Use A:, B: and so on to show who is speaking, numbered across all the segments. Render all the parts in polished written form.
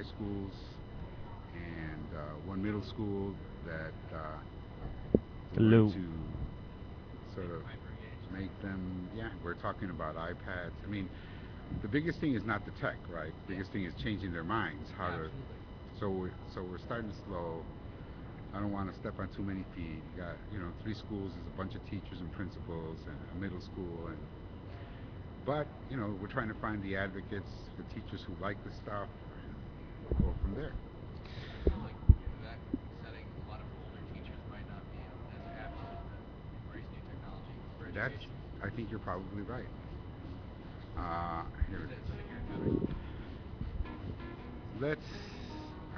A: high schools and one middle school that we're going
B: Hello.
A: to sort of make them, yeah, we're talking about iPads. I mean, the biggest thing is not the tech, right? The biggest thing is changing their minds, how to, so we're starting slow. I don't want to step on too many feet. You got, three schools, there's a bunch of teachers and principals and a middle school, and but we're trying to find the advocates, the teachers who like the stuff, and we'll go from there. That's, I think you're probably right. Here it is. Let's.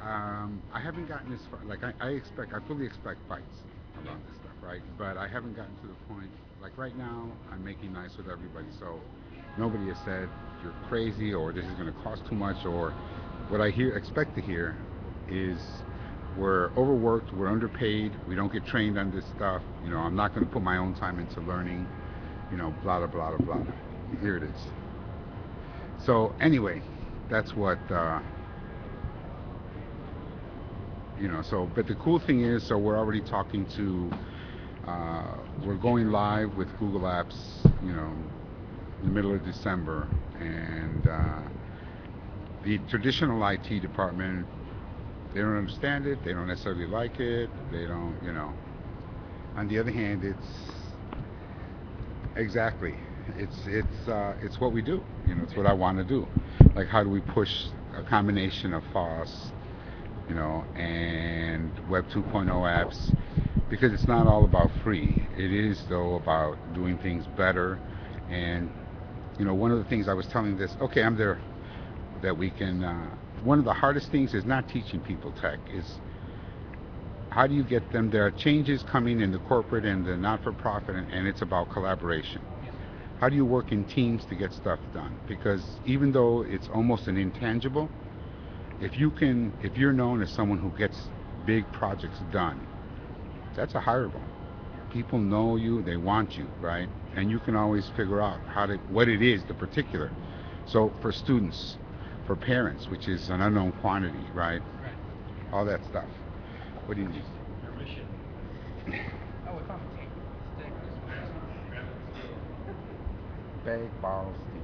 A: I haven't gotten this far. Like I fully expect fights about this stuff, right? But I haven't gotten to the point. Like right now, I'm making nice with everybody, so nobody has said you're crazy or this is going to cost too much or what I expect to hear is we're overworked, we're underpaid, we don't get trained on this stuff. I'm not going to put my own time into learning. Blah blah blah blah blah. Here it is. So anyway, that's what So, but the cool thing is, so we're already talking to. We're going live with Google Apps. In the middle of December, and the traditional IT department, they don't understand it. They don't necessarily like it. They don't. On the other hand, exactly. It's what we do. It's what I want to do. Like, how do we push a combination of FOSS, and Web 2.0 apps? Because it's not all about free. It is though about doing things better. And one of the things I was telling this. Okay, I'm there that we can. One of the hardest things is not teaching people tech. Is how do you get them? There are changes coming in the corporate and the not-for-profit, and it's about collaboration. How do you work in teams to get stuff done? Because even though it's almost an intangible, if you're known as someone who gets big projects done, that's a hireable. People know you, they want you, right? And you can always figure out what it is, the particular. So for students, for parents, which is an unknown quantity, right? All that stuff. What do you need? Bag, ball, steel.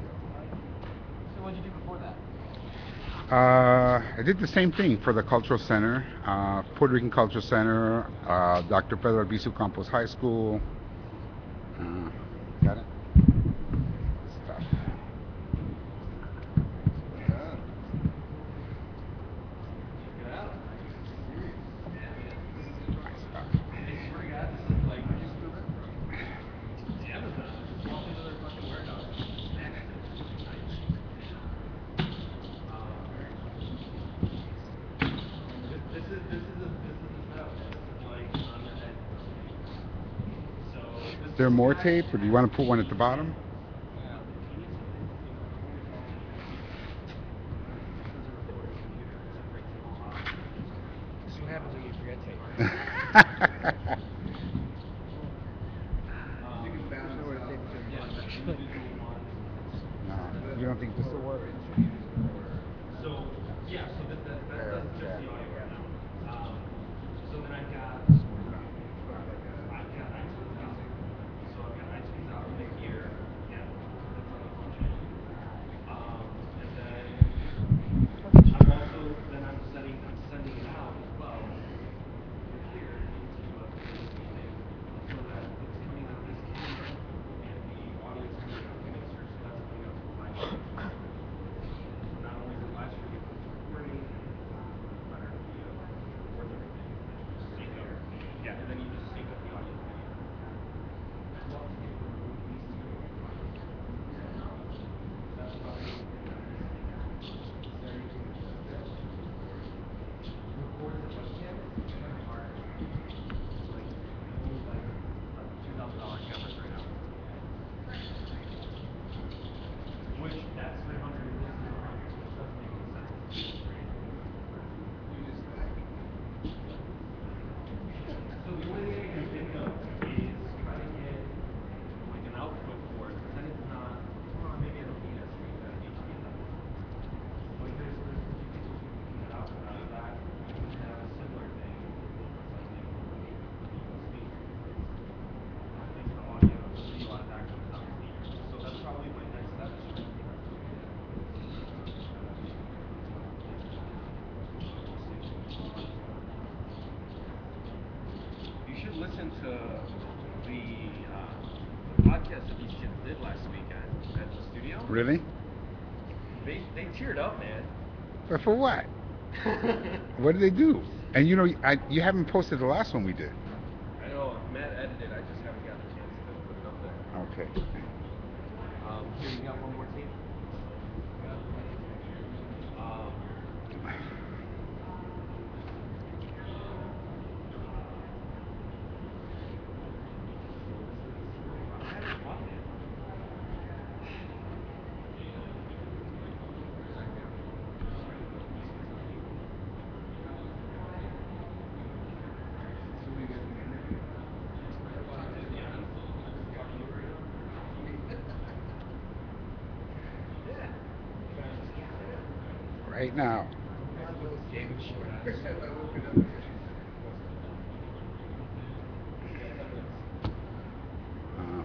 A: I did the same thing for the Cultural Center, Puerto Rican Cultural Center, Dr. Pedro Albizu Campos High School. Uh, got it? Stuff. My stuff. Is there more tape, or do you want to put one at the bottom? No, you don't think this will work?
B: podcast that these kids did last week at the studio.
A: Really?
B: They teared up, man.
A: But for what? What did they do? And you haven't posted the last one we did.
B: I know Matt edited. I just haven't gotten a chance to put it up there.
A: Okay.
B: Here you got one more team. Um,
A: Right now.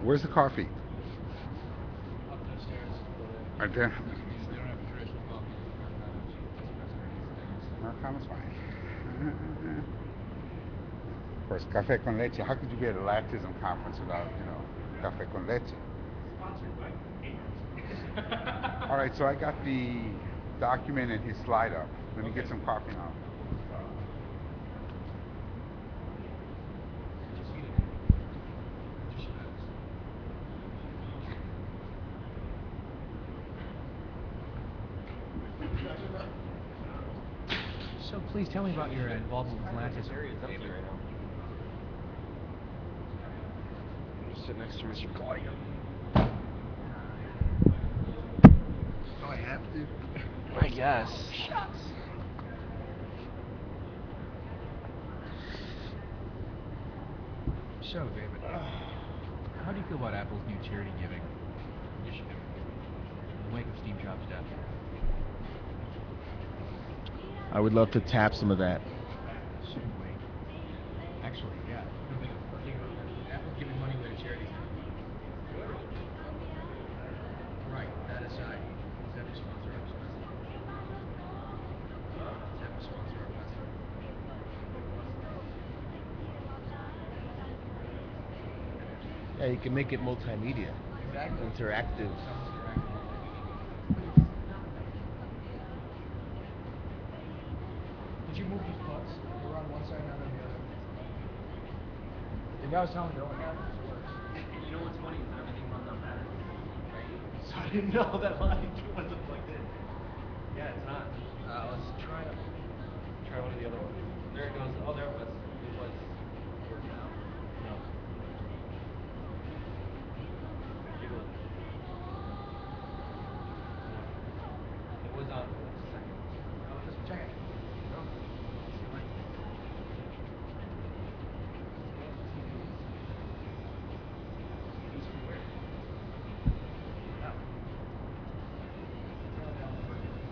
A: Where's the coffee? Right there. Americano's fine. Of course, café con leche. How could you be at a LATISM conference without, café con leche? All right, so I got the document and his slide up. Let me get some coffee now.
C: So please tell me about your involvement with LATISM.
B: Just sit next to Mr. Claudio.
D: Do I have to?
B: I guess.
C: So, David, how do you feel about Apple's new charity giving initiative in the wake of Steve Jobs' death?
D: I would love to tap some of that.
C: Actually, yeah. Apple's giving money away to charities. Right, that aside, does that sponsor our website? Does that sponsor our website?
D: Yeah, you can make it multimedia.
C: Exactly.
D: Interactive.
C: Did you move these plugs? They were on one side, not on the other. The guy was telling me, oh, yeah, this works.
B: You know what's funny is that everything runs on battery. So I didn't know that line wasn't plugged in. Yeah, it's not. Let's try one of the other ones. There it goes. Oh, there it was. It was working out. No. Keep it. It was on for just a second.
C: Oh, just check it.
B: No.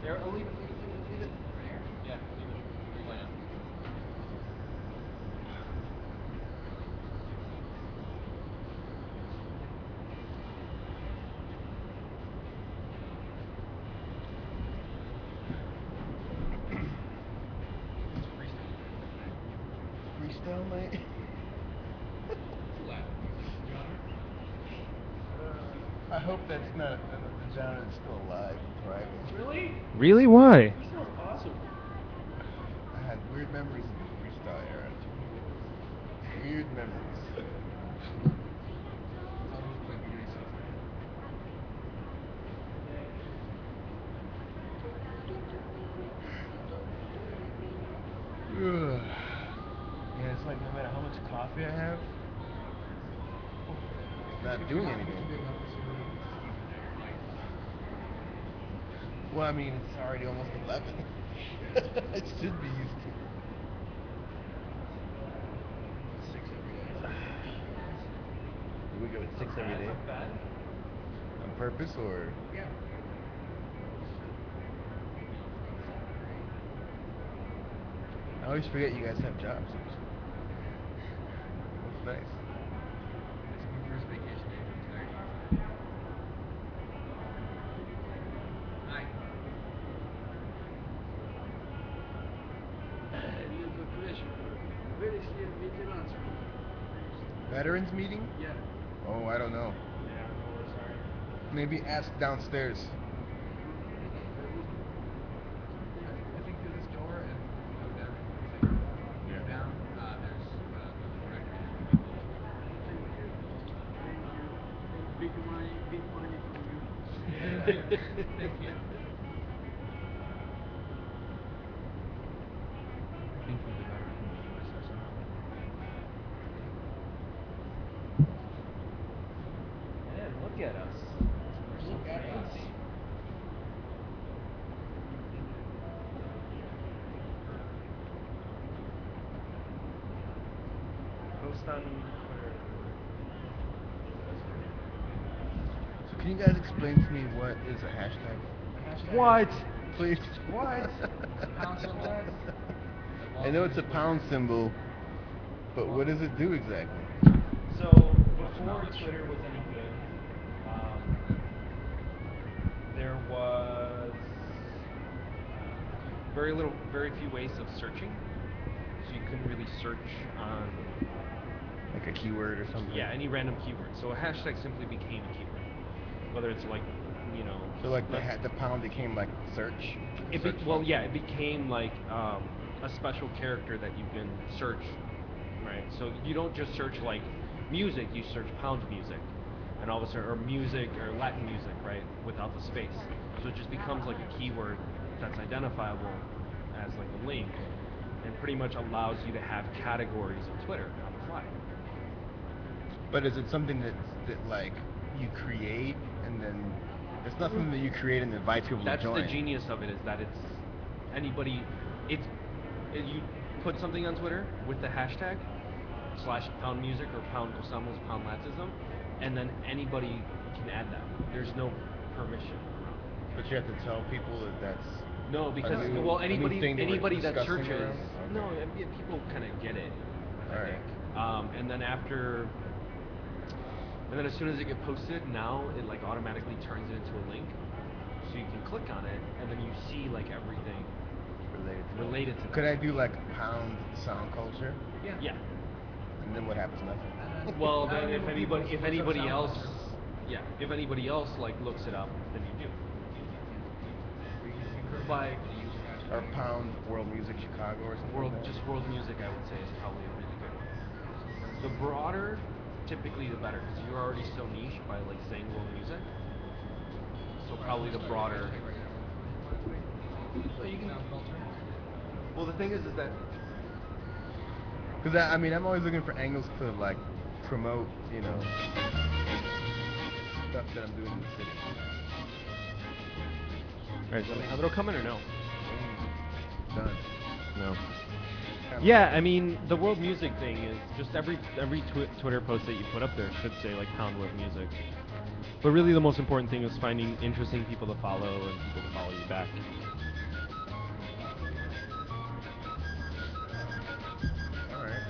B: There, I'll leave it. Yeah, leave it. Why not?
D: Freestyle night? I hope that's not the genre that's still alive, right?
B: Really?
C: Really? Why?
B: That sounds awesome.
D: I had weird memories of the freestyle era. Weird memories. Ugh. Yeah, it's like no matter how much coffee I have, it's not doing anything. Well, I mean, it's already almost 11. I should be used to it. 6 every day. We go at 6 every day?
B: Not bad.
D: On purpose or?
C: Yeah.
D: I always forget you guys have jobs. That's nice.
C: It's my first vacation day today. Hi.
D: Veterans meeting?
C: Yeah.
D: Oh, I don't know.
B: Yeah, no, we're sorry.
D: Maybe ask downstairs.
C: I think through this door and we go down like
D: Yeah.
C: down. There's the directory for people.
E: Big money from you.
C: Thank you. I think we'll be better from the USSR.
B: Man, look at us. We're so fancy. Post on Twitter.
D: So can you guys explain to me what is a hashtag?
B: What?
D: Please.
B: What?
C: Pound symbol.
D: I know it's a pound symbol, but what does it do exactly?
B: So before Twitter was any good, there was very few ways of searching. So you couldn't really search on
D: Like a keyword or something?
B: any random keyword. So a hashtag simply became a keyword. Whether it's like, you know.
D: So like
B: let's-
D: the pound became like search?
B: it became like a special character that you can search, right? So you don't just search like music, you search pound music, and all of a sudden, or music or Latin music, right, without the space. So it just becomes like a keyword that's identifiable as like a link, and pretty much allows you to have categories of Twitter on the fly.
D: But is it something that like you create and then it's not something that you create and invite people
B: That's
D: to join?
B: the genius of it, is that it's anybody. You put something on Twitter with the hashtag /pound music or pound Gozamos, pound LATISM, and then anybody can add that. There's no permission.
D: But you have to tell people that that's
B: No, because
D: a new
B: anybody
D: thing that we're
B: that
D: discussing
B: searches.
D: around? Okay.
B: No, people kind of get it. I
D: Alright.
B: think. And then as soon as it gets posted, now it like automatically turns it into a link, so you can click on it, and then you see like everything related to
D: Could
B: that.
D: I do like pound sound culture?
B: Yeah.
D: And then what happens? Nothing.
B: Well,
C: I
B: then
C: don't know
B: if
C: people
B: anybody
C: look up
B: else,
C: sound
B: if anybody else like looks it up, then you do. Like
D: Or pound world music Chicago or something. like that?
B: world music, I would say, is probably a really good one. The broader, typically the better, because you're already so niche by like saying world music. So probably the broader.
C: So you can sound culture.
B: Well, the thing is that
D: Because I mean, I'm always looking for angles to like promote, you know, stuff that I'm doing in the city.
B: Alright, is Alejandro coming or no?
D: Done.
B: No.
D: Kinda
B: Yeah,
D: like-
B: I mean, the world music thing is just every Twitter post that you put up there should say like pound world music. But really, the most important thing is finding interesting people to follow and people to follow you back.
D: All right.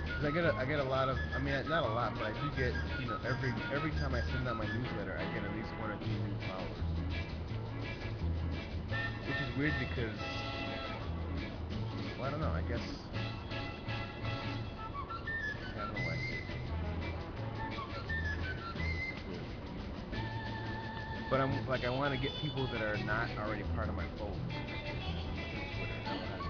D: 'Cause I get a lot of, I mean, not a lot, but I do get, you know, every time I send out my newsletter, I get at least 1 or 2 new followers. Which is weird because, well, I don't know, I guess, I don't know why I say it. But I'm like, I want to get people that are not already part of my fold. Twitter, I don't have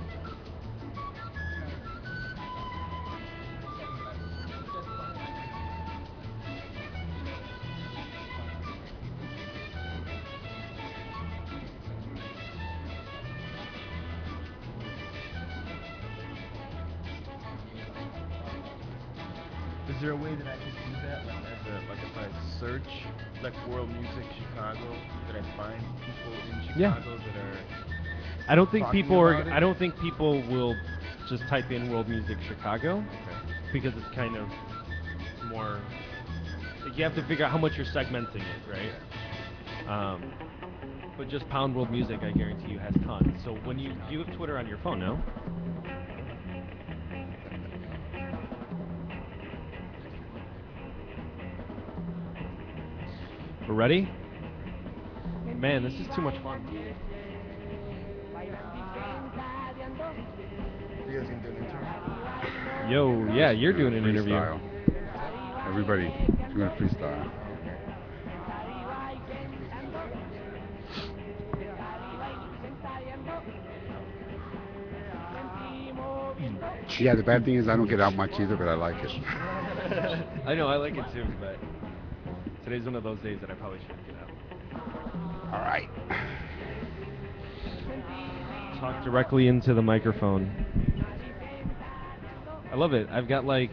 D: Is there a way that I could do that, like as a, like if I search like world music Chicago, that I find people in
B: Yeah.
D: Chicago that are
B: I don't think
D: talking
B: people are.
D: about it?
B: I don't think people will just type in world music Chicago,
D: Okay.
B: because it's kind of more. Like, you have to figure out how much you're segmenting it, right? But just pound world music, I guarantee you, has tons. So when you have Twitter on your phone now. We're ready? Man, this is too much fun.
D: You guys can do an intro.
B: Yo, yeah, you're doing an interview.
A: Freestyle. Everybody, if you want to freestyle. Yeah, the bad thing is I don't get out much either, but I like it.
B: I know, I like it too, but today's one of those days that I probably shouldn't get out.
A: All right.
B: Talk directly into the microphone. I love it. I've got like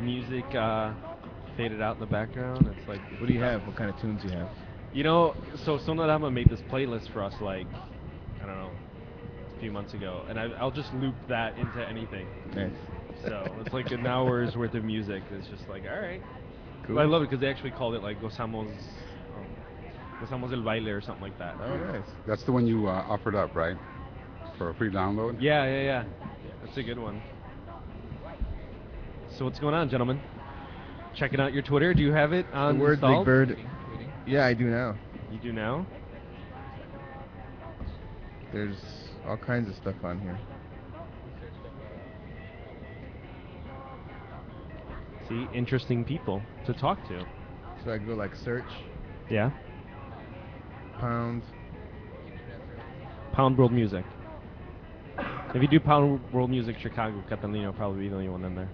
B: music faded out in the background. It's like,
D: What do you have? What kind of tunes you have?
B: you know, so Sonorama made this playlist for us like, I don't know, a few months ago, and I'll just loop that into anything.
D: Nice.
B: So it's like an hour's worth of music. It's just like, all right.
D: Cool.
B: But I love it because they actually called it like Gozamos, Gozamos el baile or something like that.
D: Oh, nice.
A: That's the one you offered up, right? For a free download?
B: Yeah. That's a good one. So what's going on, gentlemen? Checking out your Twitter. Do you have it on
D: The word
B: installed?
D: Big Bird.
C: Tweeting.
D: Yeah, I do now.
B: You do now?
D: There's all kinds of stuff on here.
B: See, interesting people to talk to.
D: So I go like search,
B: Yeah.
D: pound.
B: Pound World Music. If you do Pound World Music Chicago, Catalina will probably be the only one in there.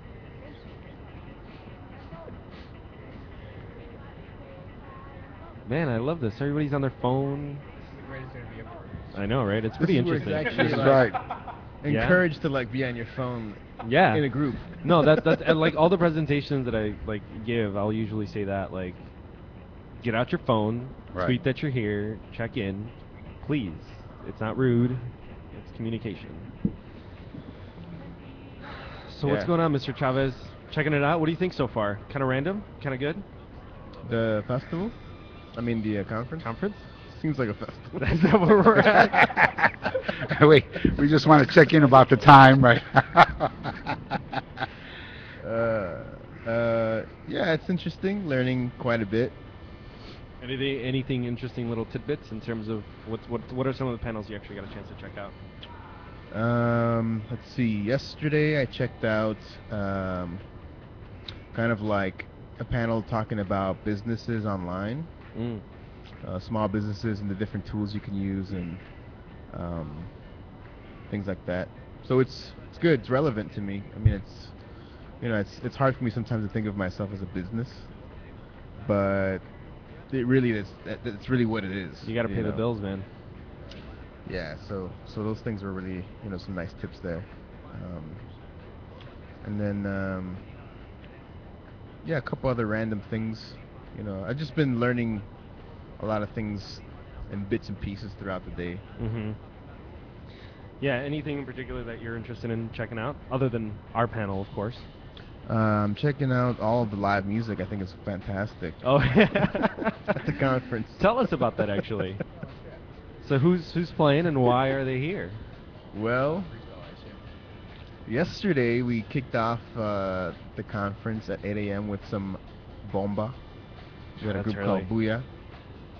B: Man, I love this. Everybody's on their phone.
C: The greatest interview ever.
B: I know, right? It's
D: This
B: pretty
D: is where
B: interesting.
D: it's actually,
A: This is
D: like,
A: right.
B: Yeah.
D: encouraged to like be on your phone
B: Yeah.
D: in a group.
B: No, that's and like all the presentations that I like give, I'll usually say that like, get out your phone,
A: Right.
B: tweet that you're here, check in, please. It's not rude. It's communication. So what's
D: Yeah.
B: going on, Mr. Chavez? Checking it out. What do you think so far? Kind of random? Kind of good?
D: The festival? I mean the conference?
B: Conference?
D: Seems like a festival.
B: That's not where we're at.
A: Wait, we just want to check in about the time, right?
D: Yeah, it's interesting. Learning quite a bit.
B: Anything interesting little tidbits in terms of what are some of the panels you actually got a chance to check out?
D: Let's see. Yesterday I checked out kind of like a panel talking about businesses online,
B: Mm.
D: small businesses and the different tools you can use and things like that. So it's good. It's relevant to me. I mean, it's hard for me sometimes to think of myself as a business, but it really is. That's really what it is.
B: You got to pay the
D: know?
B: bills, man.
D: Yeah, so those things were really, some nice tips there. And then, yeah, a couple other random things. I've just been learning a lot of things in bits and pieces throughout the day.
B: Mm-hmm. Yeah, anything in particular that you're interested in checking out, other than our panel, of course?
D: Checking out all of the live music. I think it's fantastic.
B: Oh,
D: At the conference.
B: Tell us about that, actually. So who's playing and why are they here?
D: Well, yesterday we kicked off the conference at 8 a.m. with some bomba. We had a
B: That's
D: group called
B: early.
D: Booyah.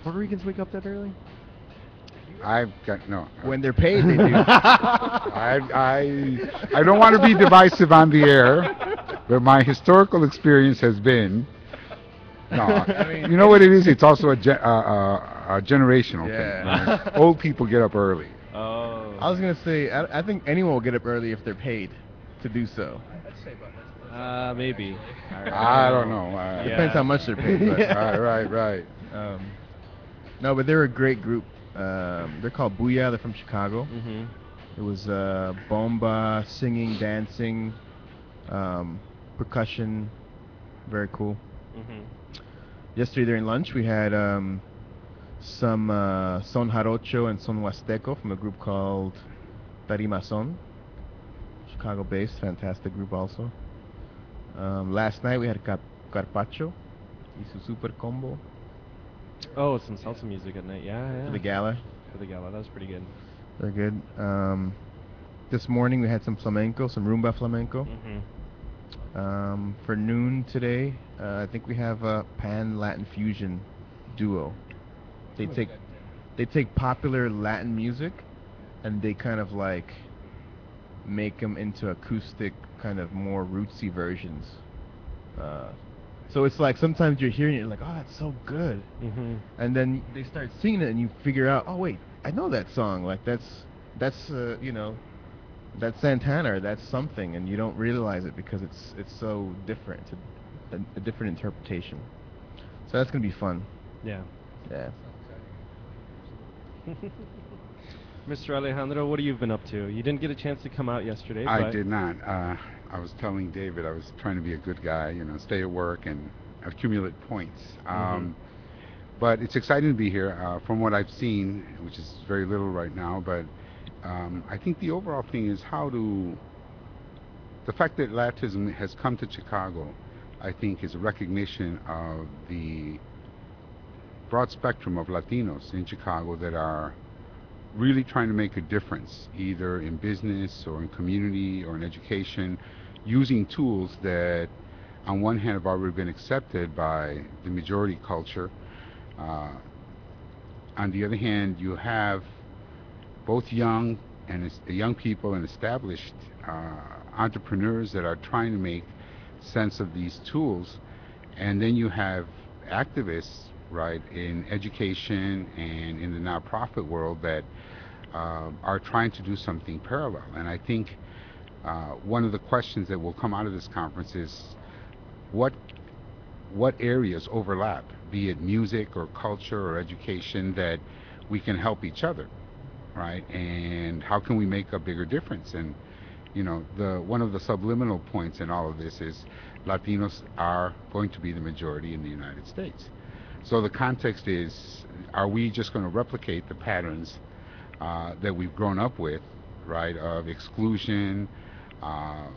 B: Puerto Ricans wake up that early?
A: I've got no.
D: When they're paid, they do.
A: I don't want to be divisive on the air, but my historical experience has been. No,
D: I mean,
A: you know what it is? It's also a generational
D: Yeah.
A: thing. Right? Old people get up early.
B: Oh.
D: I was gonna say, I think anyone will get up early if they're paid to do so.
B: Maybe.
A: I don't know.
B: Yeah.
D: Depends how much they're paid. But,
A: Right.
D: no, but they're a great group. They're called Booyah. They're from Chicago.
B: Mm-hmm.
D: It was bomba, singing, dancing, percussion. Very cool.
B: Mm-hmm.
D: Yesterday during lunch we had some Son Jarocho and Son Huasteco from a group called Tarima Son, Chicago-based, fantastic group also. Last night we had Carpaccio y su super combo
B: Oh, some salsa music at night. Yeah.
D: for the gala.
B: For the gala. That was pretty good.
D: They're good. This morning we had some flamenco, some rumba flamenco.
B: Mm-hmm.
D: For noon today, I think we have a Pan Latin fusion duo. They take popular Latin music and they kind of like make them into acoustic, kind of more rootsy versions. So it's like sometimes you're hearing it, you're like, oh, that's so good,
B: Mhm.
D: and then they start singing it, and you figure out, oh wait, I know that song. Like that's that's Santana, or that's something, and you don't realize it because it's so different, a different interpretation. So that's gonna be fun.
B: Yeah.
D: Yeah.
B: Mr. Alejandro, what have you been up to? You didn't get a chance to come out yesterday,
A: I
B: but
A: did not. I was telling David I was trying to be a good guy, stay at work and accumulate points.
B: Mhm.
A: But it's exciting to be here. From what I've seen, which is very little right now, but I think the overall thing is the fact that LATISM has come to Chicago, I think, is a recognition of the broad spectrum of Latinos in Chicago that are really trying to make a difference, either in business or in community or in education, using tools that, on one hand, have already been accepted by the majority culture. Uh, on the other hand, you have both young people and established entrepreneurs that are trying to make sense of these tools, and then you have activists, right, in education and in the nonprofit world that are trying to do something parallel. And I think one of the questions that will come out of this conference is what what areas overlap, be it music or culture or education, that we can help each other, right? And how can we make a bigger difference? And the one of the subliminal points in all of this is Latinos are going to be the majority in the United States. So the context is, are we just going to replicate the patterns that we've grown up with, right, of exclusion, uh,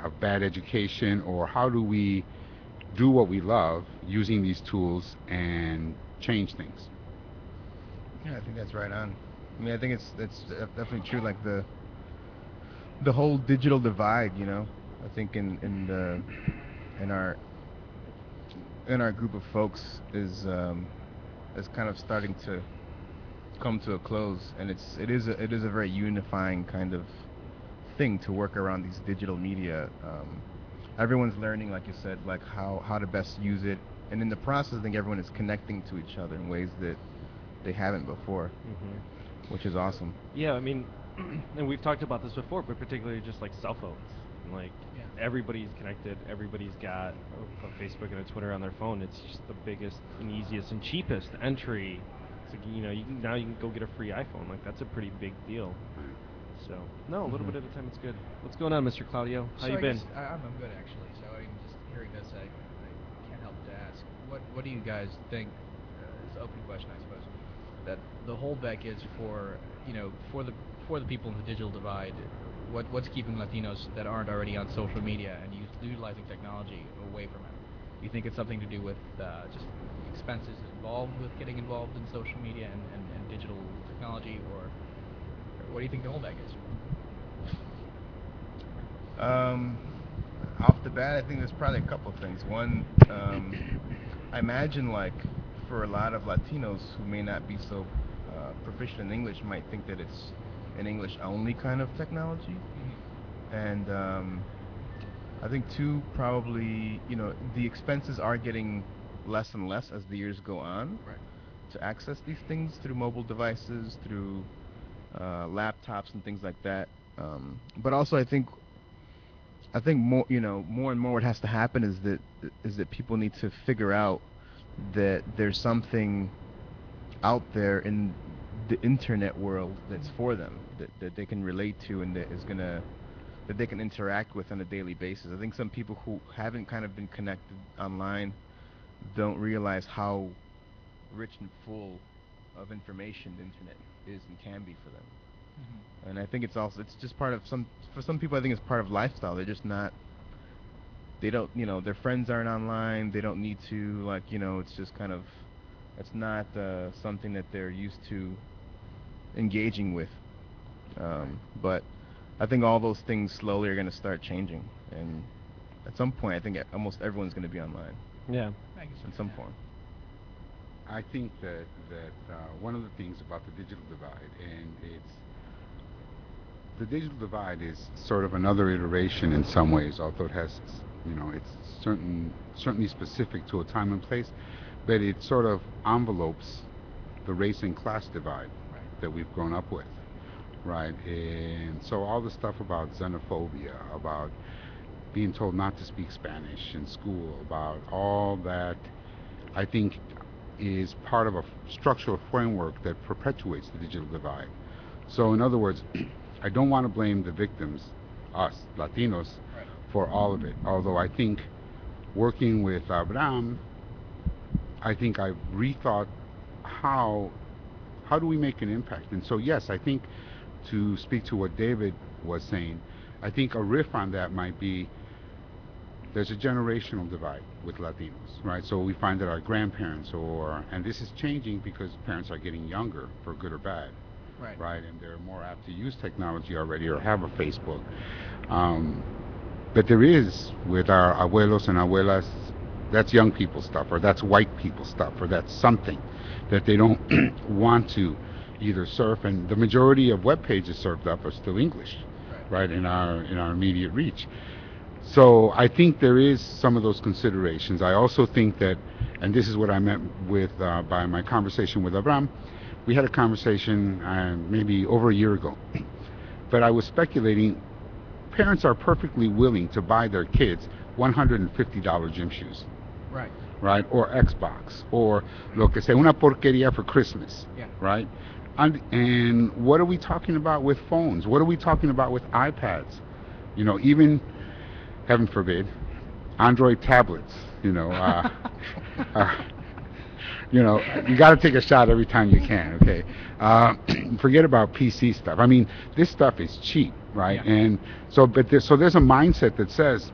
A: of bad education, or how do we do what we love using these tools and change things?
D: Yeah, I think that's right on. I mean, I think it's definitely true. Like the whole digital divide, I think in our in our group of folks is kind of starting to come to a close, and it is a very unifying kind of thing to work around these digital media. Everyone's learning, like you said, like how to best use it, and in the process, I think everyone is connecting to each other in ways that they haven't before,
B: Mhm.
D: which is awesome.
B: Yeah, I mean, and we've talked about this before, but particularly just like cell phones. Like
C: Yeah.
B: everybody's connected, everybody's got a Facebook and a Twitter on their phone. It's just the biggest and easiest and cheapest entry. It's like, now you can go get a free iPhone. Like that's a pretty big deal. So no, a little
D: Hmm.
B: bit at a time. It's good. What's going on, Mr. Claudio? How
C: So
B: you
C: I
B: been?
C: guess I'm good actually. So I mean, just hearing this, I can't help but to ask, what do you guys think? It's an open question, I suppose. That the holdback is for for the people in the digital divide. What's keeping Latinos that aren't already on social media and utilizing technology away from it? Do you think it's something to do with just expenses involved with getting involved in social media and digital technology, or what do you think the holdback is?
D: Um, Off the bat, I think there's probably a couple of things. One, I imagine like for a lot of Latinos who may not be so proficient in English, might think that it's an English only kind of technology. And I think two, probably, the expenses are getting less and less as the years go on
C: Right.
D: to access these things through mobile devices, through laptops and things like that. But also, I think more and more what has to happen is that people need to figure out that there's something out there in the internet world that's for them, that they can relate to, and that they can interact with on a daily basis. I think some people who haven't kind of been connected online don't realize how rich and full of information the internet is and can be for them. And I think it's just part of for some people, I think it's part of lifestyle. They're just not, they don't, their friends aren't online. They don't need to, like, it's just kind of, it's not something that they're used to engaging with. But I think all those things slowly are going to start changing, and at some point, I think almost everyone's going to be online
B: Yeah.
C: I guess
D: in some form.
A: I think that one of the things about the digital divide, and it's the digital divide is sort of another iteration in some ways, although it has It's certainly specific to a time and place, but it sort of envelopes the race and class divide
C: Right.
A: that we've grown up with, right? And so all the stuff about xenophobia, about being told not to speak Spanish in school, about all that, I think is part of a structural framework that perpetuates the digital divide. So, in other words, I don't want to blame the victims, us, Latinos,
C: Right.
A: for all of it. Although I think working with Abraham, I think I've rethought how how do we make an impact. And so, yes, I think to speak to what David was saying, I think a riff on that might be there's a generational divide with Latinos, right? So we find that our grandparents, and this is changing because parents are getting younger, for good or bad,
C: Right.
A: right? And they're more apt to use technology already or have a Facebook. Um, but there is, with our abuelos and abuelas, that's young people stuff, or that's white people stuff, or that's something that they don't want to either surf. And the majority of web pages surfed up are still English,
C: Right.
A: right, in our immediate reach. So I think there is some of those considerations. I also think that, and this is what I meant with by my conversation with Abram. We had a conversation maybe over a year ago, but I was speculating. Parents are perfectly willing to buy their kids $150 gym shoes,
C: Right.
A: right, or Xbox, or lo que sea, una porquería for Christmas,
C: Yeah.
A: right? And what are we talking about with phones? What are we talking about with iPads? Even heaven forbid, Android tablets. Uh, you got to take a shot every time you can. Okay, forget about PC stuff. I mean, this stuff is cheap, right?
C: Yeah.
A: And so, so there's a mindset that says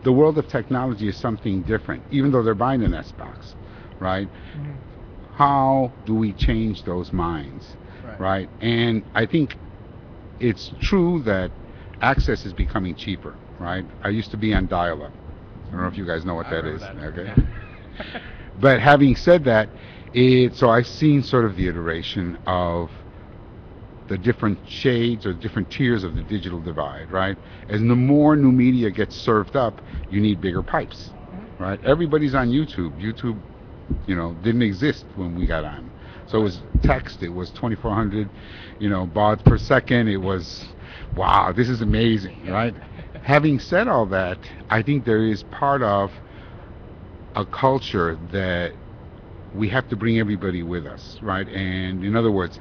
A: the world of technology is something different, even though they're buying an Xbox, right?
C: Mhm.
A: How do we change those minds, right? And I think it's true that access is becoming cheaper, right? I used to be on dial-up. I don't know if you guys know what
C: I
A: that
C: remember
A: is.
C: that.
A: Okay. But having said that, so I've seen sort of the iteration of the different shades or different tiers of the digital divide, right? As the more new media gets served up, you need bigger pipes, right? Everybody's on YouTube. YouTube, didn't exist when we got on. So it was text. It was 2,400, baud per second. It was, wow, this is amazing, right? Having said all that, I think there is part of a culture that we have to bring everybody with us, right? And in other words,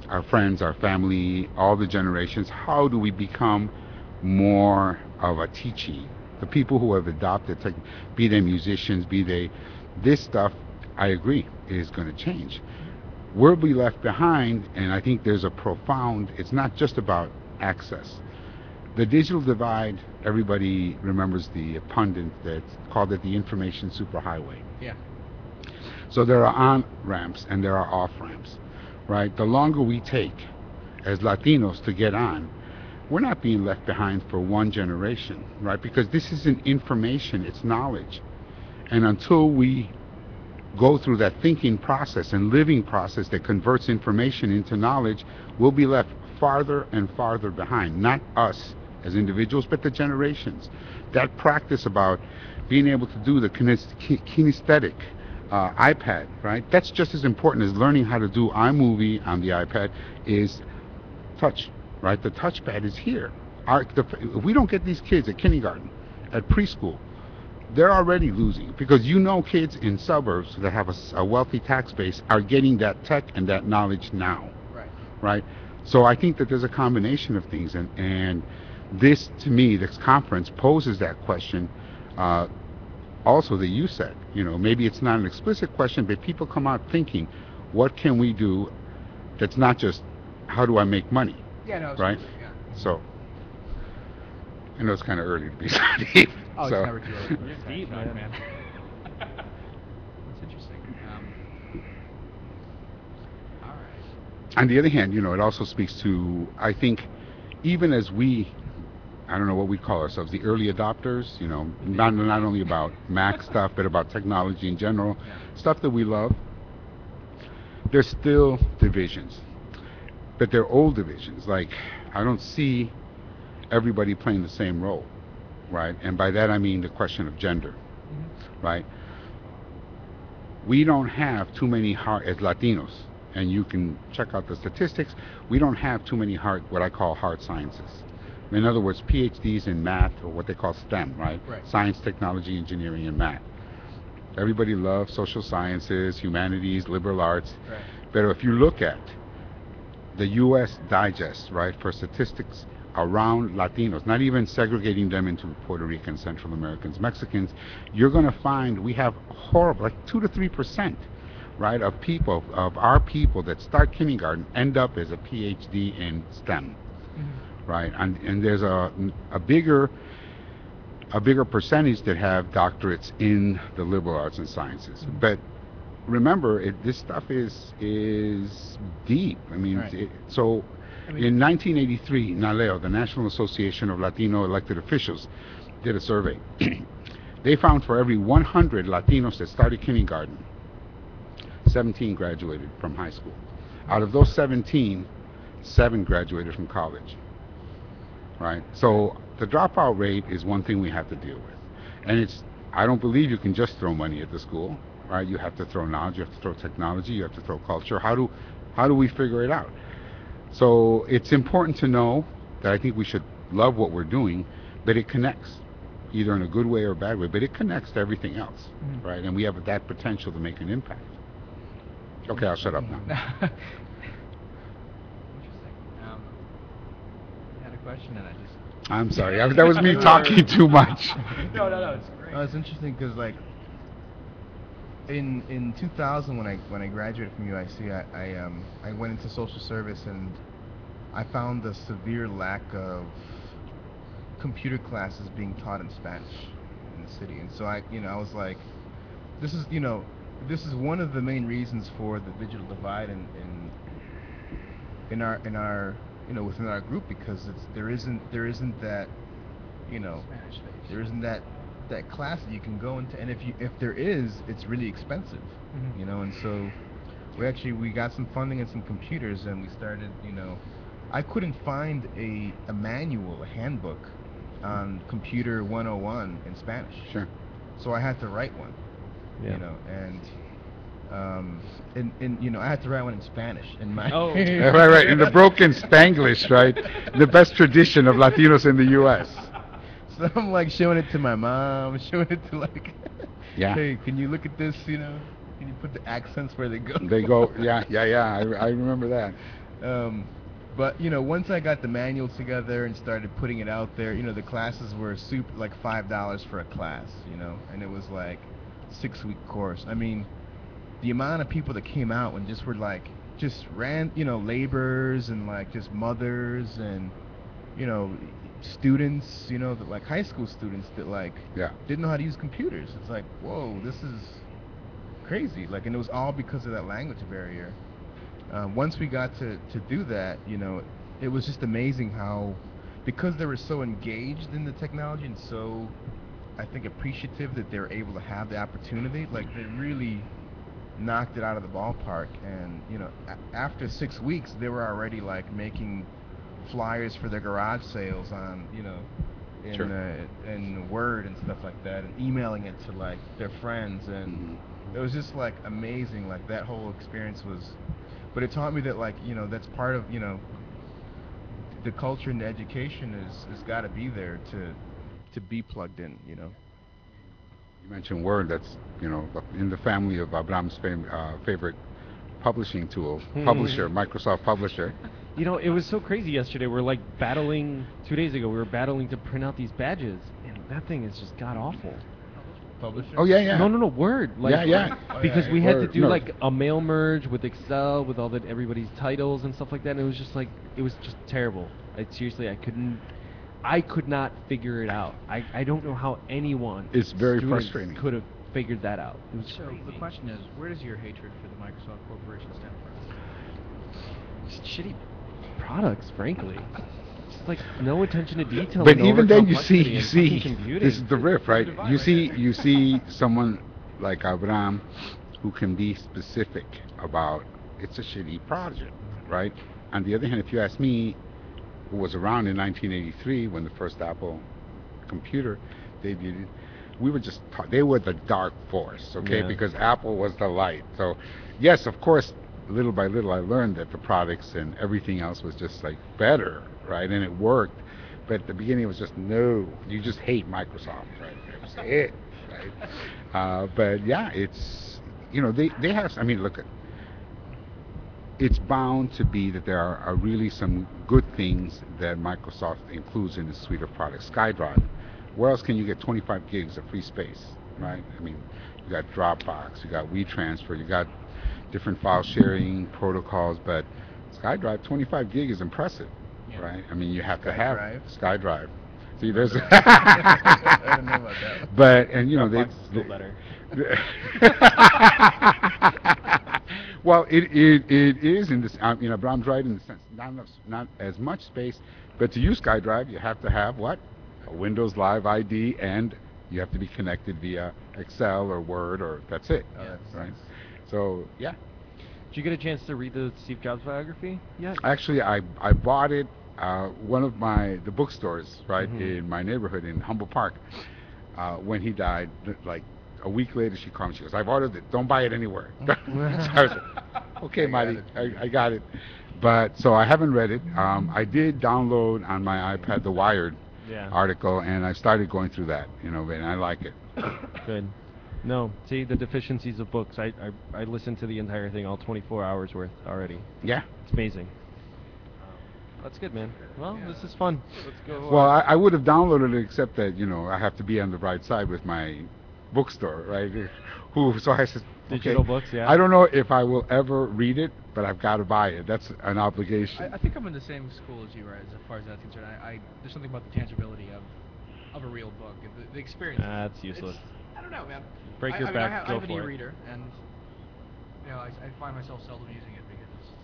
A: our friends, our family, all the generations, how do we become more of a teaching? The people who have adopted, be they musicians, be they this stuff, I agree, is going to change. We'll be left behind, and I think there's a profound, it's not just about access. The digital divide, everybody remembers the pundit that called it the information superhighway.
C: Yeah.
A: So there are on-ramps and there are off-ramps, right? The longer we take as Latinos to get on, we're not being left behind for one generation, right? Because this isn't information, it's knowledge. And until we go through that thinking process and living process that converts information into knowledge, we'll be left farther and farther behind. Not us as individuals, but the generations. That practice about being able to do the kinesthetic iPad, right? That's just as important as learning how to do iMovie on the iPad is touch, right? The touchpad is here. If we don't get these kids at kindergarten, at preschool, they're already losing, because kids in suburbs that have a wealthy tax base are getting that tech and that knowledge now, right? So I think that there's a combination of things, and this, to me, this conference poses that question also that you said. Maybe it's not an explicit question, but people come out thinking, what can we do that's not just, how do I make money?
C: Yeah, no,
A: right?
C: absolutely, yeah.
A: So, I know it's kind of early to be so deep.
C: Oh,
A: so.
C: it's never too early.
B: You're deep, man.
C: That's interesting. All right.
A: On the other hand, it also speaks to, I think, even as I don't know what we call ourselves, the early adopters, not only about Mac stuff, but about technology in general, stuff that we love, there's still divisions. But they're old divisions. Like, I don't see everybody playing the same role. right? And by that I mean the question of gender,
B: Mm-hmm.
A: right? We don't have too many hard as Latinos, and you can check out the statistics. We don't have too many what I call hard sciences. In other words, PhDs in math, or what they call STEM, right?
C: Right.
A: Science, technology, engineering, and math. Everybody loves social sciences, humanities, liberal arts.
C: Right.
A: But if you look at the U.S. Digest, right, for statistics around Latinos, not even segregating them into Puerto Ricans, Central Americans, Mexicans, you're going to find we have horrible, like 2 to 3%, right, of people, of our people that start kindergarten end up as a PhD in STEM, right? And there's a bigger percentage that have doctorates in the liberal arts and sciences. But remember, this stuff is deep. I mean,
C: Right.
A: so
C: I mean-
A: in 1983, NALEO, the National Association of Latino Elected Officials, did a survey. They found for every 100 Latinos that started kindergarten, 17 graduated from high school. Out of those 17, 7 graduated from college. Right? So the dropout rate is one thing we have to deal with. And I don't believe you can just throw money at the school, right? You have to throw knowledge, you have to throw technology, you have to throw culture. How do we figure it out? So it's important to know that I think we should love what we're doing, but it connects, either in a good way or a bad way, but it connects to everything else, right? And we have that potential to make an impact. Okay, I'll shut up now.
C: Interesting. I had a question and I just.
A: I'm sorry, that was me talking too much.
B: No, it's great.
D: It's interesting because like in 2000 when I graduated from UIC, I went into social service and I found a severe lack of computer classes being taught in Spanish in the city, and so I was like, this is one of the main reasons for the digital divide in our within our group, because there isn't that
C: Spanish space.
D: there isn't that class that you can go into, and if there is, it's really expensive, and so we got some funding and some computers, and we started, I couldn't find a manual, a handbook on computer 101 in Spanish.
A: Sure.
D: So I had to write one.
B: Yeah.
D: And I had to write one in Spanish in my
A: Yeah, right, in the broken Spanglish, right? The best tradition of Latinos in the U.S.
D: So I'm like showing it to my mom, showing it to like,
A: Yeah.
D: hey, can you look at this, can you put the accents where they go?
A: They go, yeah, I remember that.
D: But once I got the manual together and started putting it out there, the classes were like $5 for a class, and it was like 6-week course. I mean, the amount of people that came out and just were like, just ran, laborers and like just mothers and, students, that like high school students that like
A: Yeah.
D: didn't know how to use computers. It's like, whoa, this is crazy. Like, and it was all because of that language barrier. Once we got to do that, it was just amazing how, because they were so engaged in the technology and so, I think, appreciative that they were able to have the opportunity, like they really knocked it out of the ballpark. And after 6 weeks, they were already like making flyers for their garage sales on, in
A: Sure.
D: in Word and stuff like that, and emailing it to like their friends, and it was just like amazing. Like that whole experience was, but it taught me that like that's part of the culture and the education is got to be there to be plugged in.
A: You mentioned Word. That's in the family of Abraham's favorite publishing tool, publisher, Microsoft Publisher.
F: It was so crazy yesterday. We're like battling, 2 days ago, we were battling to print out these badges, and that thing is just god awful.
D: Publisher.
A: Oh yeah.
F: No, Word. Like,
A: Yeah.
F: Because
D: yeah,
F: we had to
A: Word,
F: do
A: no.
F: like a mail merge with Excel with all everybody's titles and stuff like that, and it was just like, it was just terrible. Seriously, I could not figure it out. I don't know how anyone,
A: It's very
F: students,
A: frustrating.
F: could have figured that out. It was
C: So
F: crazy.
C: the question is, where does your hatred for the Microsoft Corporation stem from?
F: Just shitty products, frankly. Just like no attention to detail.
A: But
F: and
A: even then, you
F: over-complexity
A: see,
F: and fucking computing.
A: this is the riff, right? You see someone like Abraham who can be specific about it's a shitty project, right? On the other hand, if you ask me, who was around in 1983 when the first Apple computer debuted, we were just taught, they were the dark force, okay,
F: Yeah.
A: because Apple was the light. So, yes, of course, little by little, I learned that the products and everything else was just like better, right, and it worked. But at the beginning, it was just no, you just hate Microsoft, right? That was it, right? But yeah, it's they have. I mean, look at it's bound to be that there are really some good things that Microsoft includes in its suite of products. SkyDrive. Where else can you get 25 gigs of free space, right? I mean, you got Dropbox, you got WeTransfer, you got different file sharing protocols, but SkyDrive 25 gig is impressive,
C: Yeah.
A: right? I mean, you have to have
D: SkyDrive?
A: SkyDrive. See, there's.
D: I don't know about that one.
A: But and you know
F: Dropbox is still better.
A: Well, it is in this, but I'm right in the sense not as much space, but to use SkyDrive you have to have what? A Windows Live ID, and you have to be connected via Excel or Word, or that's it,
D: Oh, that's
A: right?
D: nice.
A: So yeah,
F: Did you get a chance to read the Steve Jobs biography yet?
A: actually I bought it one of the bookstores right
F: Mhm.
A: in my neighborhood in Humboldt Park. When he died, like a week later, she called me. She goes, "I've ordered it. Don't buy it anywhere." So I was like, "Okay,
D: I got
A: Marty,
D: it.
A: I got it." But so I haven't read it. I did download on my iPad the Wired
F: Yeah.
A: article, and I started going through that. And I like it.
F: Good. No, see the deficiencies of books. I listened to the entire thing, all 24 hours worth already.
A: Yeah.
F: It's amazing. That's good, man. Well, this is fun. Let's go.
A: Well, I would have downloaded it, except that I have to be on the right side with my bookstore, right? So I said,
F: Digital
A: okay,
F: books, yeah.
A: I don't know if I will ever read it, but I've got to buy it. That's an obligation.
C: I think I'm in the same school as you, right? As far as that's concerned, there's something about the tangibility of a real book, the experience.
F: That's useless.
C: I don't know, man.
F: Break
C: I
F: your
C: mean,
F: back,
C: I
F: go
C: have an
F: for it.
C: e-reader, and I find myself seldom using it because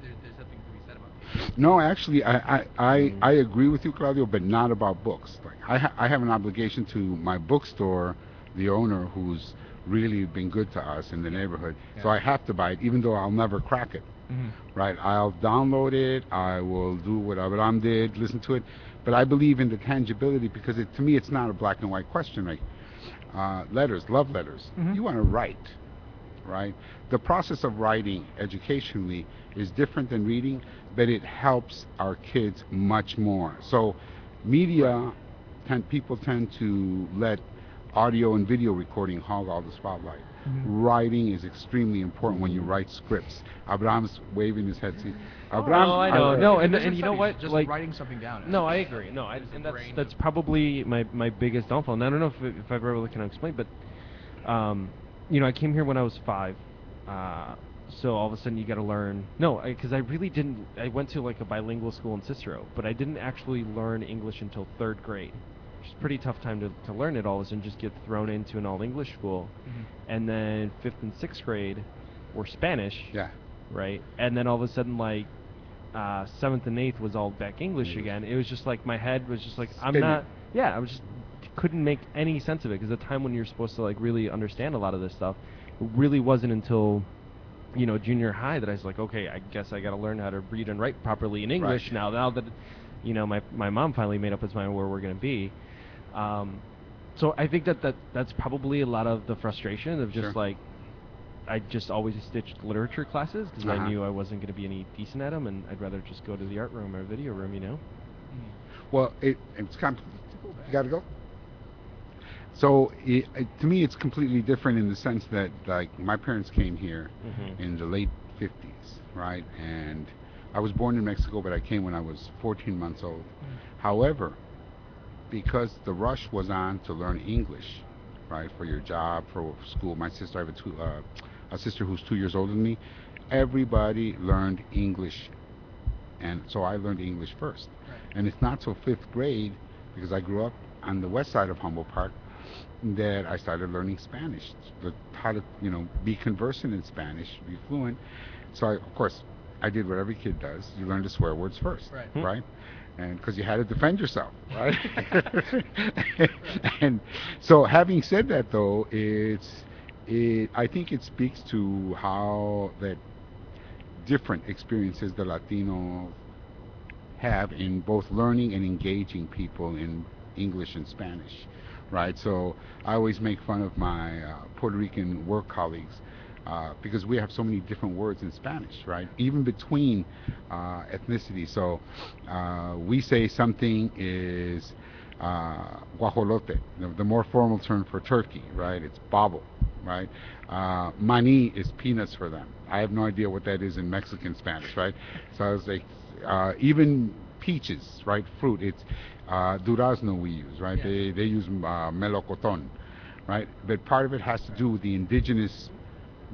C: there's something to be said about it.
A: No, actually, I agree with you, Claudio, but not about books. Like I have an obligation to my bookstore, the owner, who's really been good to us in the neighborhood. So
C: Yeah.
A: I have to buy it, even though I'll never crack it.
C: Mhm.
A: Right? I'll download it. I will do what Abraham did, listen to it. But I believe in the tangibility because to me, it's not a black and white question. Like letters, love letters.
C: Mhm.
A: You want to write, right? The process of writing educationally is different than reading, but it helps our kids much more. So media, people tend to let audio and video recording hog all the spotlight.
C: Mhm.
A: Writing is extremely important when you write scripts. Abraham's waving his head. See,
F: Oh,
A: Abraham,
F: I know. No, and
C: There's
F: you know
C: studies,
F: what?
C: Just
F: Like,
C: writing something down.
F: no, I agree. No,
C: It's the
F: and
C: brain
F: that's
C: of-
F: probably my biggest downfall. And I don't know if I've ever can explain, but I came here when I was 5. So all of a sudden you got to learn. No, because I really didn't. I went to like a bilingual school in Cicero, but I didn't actually learn English until 3rd grade, which is a pretty tough time to learn it all of a sudden. Just get thrown into an all English school,
C: Mhm.
F: and then 5th and 6th grade were Spanish.
A: Yeah.
F: Right, and then all of a sudden like 7th and 8th was all back English again. It was just like my head was just like I'm
A: Spinning.
F: not. Yeah, I was just couldn't make any sense of it because the time when you're supposed to like really understand a lot of this stuff, it really wasn't until junior high that I was like, okay, I guess I got to learn how to read and write properly in English
A: Right.
F: now that my mom finally made up his mind where we're going to be. So I think that's probably a lot of the frustration of just
A: Sure.
F: like I just always stitched literature classes because I
A: Uh-huh.
F: knew I wasn't going to be any decent at them, and I'd rather just go to the art room or video room,
C: Mhm.
A: Well, it's kind of, you got to go. So to me, it's completely different in the sense that like my parents came here
F: Mhm.
A: in the late 50s, right? And I was born in Mexico, but I came when I was 14 months old. However, because the rush was on to learn English, right, for your job, for school. My sister, I have a sister who's 2 years older than me. Everybody learned English, and so I learned English first.
C: Right.
A: And it's not till 5th grade, because I grew up on the west side of Humboldt Park, that I started learning Spanish, how to be conversant in Spanish, be fluent. So of course I did what every kid does. You learn the swear words first,
C: Right.
A: right? And because you had to defend yourself, right? And so having said that, though, I think it speaks to how that different experiences the Latino have in both learning and engaging people in English and Spanish, right? So I always make fun of my Puerto Rican work colleagues because we have so many different words in Spanish, right? Even between ethnicities. So we say something is guajolote, the more formal term for turkey, right? It's babo, right? Mani is peanuts for them. I have no idea what that is in Mexican Spanish, right? So I was like, even peaches, right? Fruit, it's durazno we use, right?
C: Yeah.
A: They use melocoton, right? But part of it has to do with the indigenous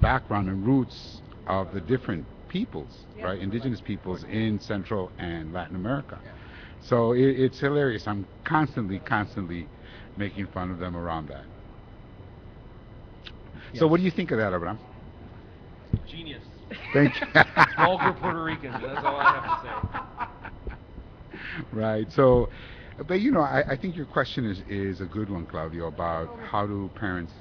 A: background and roots of the different peoples,
C: Yeah.
A: right? Indigenous peoples in Central and Latin America.
C: Yeah.
A: So it's hilarious. I'm constantly making fun of them around that. So
C: Yes.
A: what do you think of that, Abraham?
B: Genius.
A: Thank you.
F: Vulgar Puerto Ricans. That's all I have to say.
A: Right. So, but you know, I think your question is a good one, Claudio, about how do parents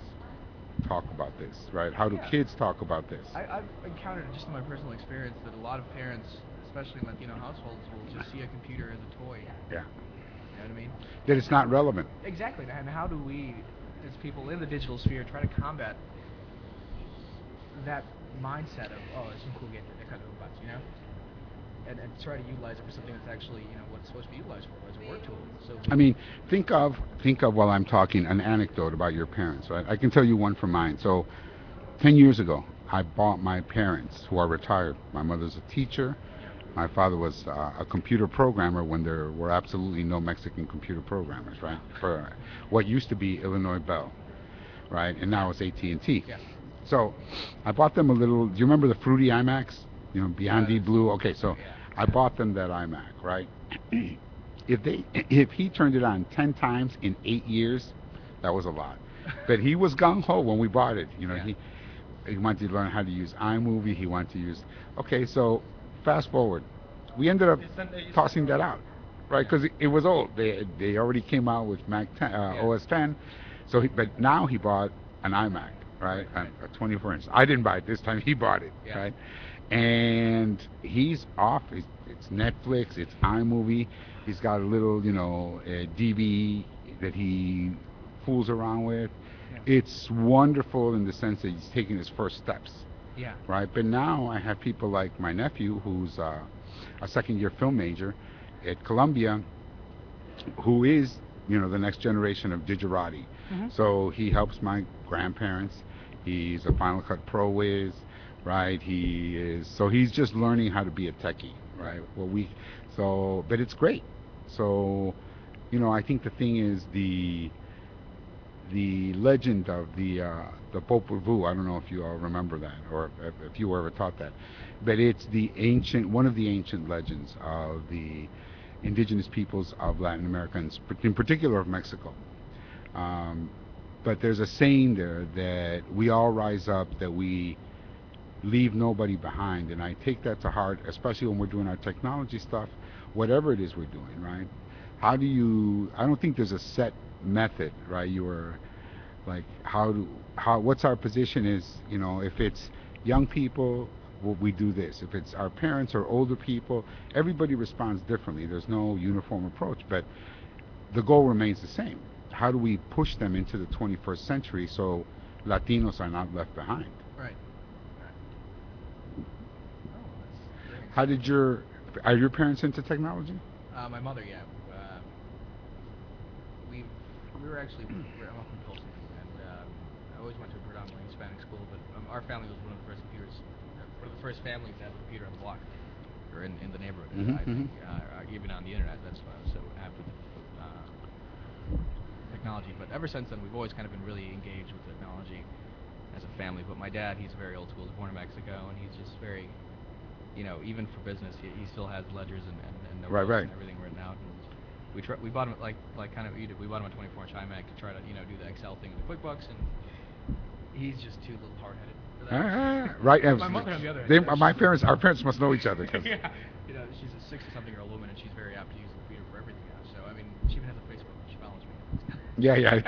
A: talk about this, right? How do
C: Yeah.
A: kids talk about this?
C: I've encountered just in my personal experience that a lot of parents, especially in Latino households, will just see a computer as a toy.
A: Yeah.
C: You know what I mean?
A: That it's not relevant.
C: Exactly. And how do we, as people in the digital sphere, try to combat that mindset of, oh, it's some cool gadget, that kind of robots, you know? And try to utilize it for something that's actually, you know, what it's supposed to be utilized for, as a work tool. So
A: I mean, think of while I'm talking an anecdote about your parents, right? I can tell you one from mine. So, 10 years ago, I bought my parents, who are retired. My mother's a teacher. My father was a computer programmer when there were absolutely no Mexican computer programmers, right? For what used to be Illinois Bell, right? And now it's AT&T.
C: Yeah.
A: So, I bought them a little. Do you remember the fruity iMacs? You know, Beyond Blue. Okay, so
C: Yeah.
A: I bought them that iMac, right? If he turned it on 10 times in 8 years, that was a lot. But he was gung ho when we bought it. You know,
C: Yeah.
A: he wanted to learn how to use iMovie. He wanted to use. Okay, so fast forward, we ended up tossing that out, right? Because it was old. They already came out with Mac 10, OS 10. So, but now he bought an iMac, right?
C: Right.
A: A 24-inch. I didn't buy it this time. He bought it,
C: Yeah.
A: right? And he's off. It's Netflix. It's iMovie. He's got a little, you know, DV that he fools around with.
C: Yeah.
A: It's wonderful in the sense that he's taking his first steps,
C: Yeah.
A: right? But now I have people like my nephew, who's a second-year film major at Columbia, who is, you know, the next generation of Digerati.
C: Mhm.
A: So he helps my grandparents. He's a Final Cut Pro whiz, right? He's just learning how to be a techie, right? But it's great. So, you know, I think the thing is the legend of the Popol Vuh. I don't know if you all remember that, or if you were ever taught that, but it's one of the ancient legends of the indigenous peoples of Latin America, and in particular of Mexico. But there's a saying there that we all rise up, that we leave nobody behind, and I take that to heart, especially when we're doing our technology stuff, whatever it is we're doing, right? I don't think there's a set method, right? What's our position is, you know, if it's young people, well, we do this. If it's our parents or older people, everybody responds differently. There's no uniform approach, but the goal remains the same. How do we push them into the 21st century so Latinos are not left behind?
C: Right.
A: Are your parents into technology?
C: My mother, yeah. We were actually, I'm up from Pilsen, and I always went to a predominantly Hispanic school, but our family was one of the first families to have a computer on the block, or in the neighborhood, I think, even on the internet. That's why I was so apt with technology. But ever since then, we've always kind of been really engaged with technology as a family. But my dad, he's very old school. He's born in Mexico, and he's just very, you know, even for business, he still has ledgers and notebooks
A: Right.
C: and everything written out. And we bought him like kind of you did. We bought him a 24-inch iMac to try to, you know, do the Excel thing with the QuickBooks, and he's just too little hard-headed for that.
A: Right.
C: My mother, on the other hand,
A: Our parents must know each other. 'Cause
C: yeah, you know, she's a 60-something-year-old woman, and she's very apt to use the computer for everything now. So I mean, she even has a Facebook. She follows me.
A: Yeah.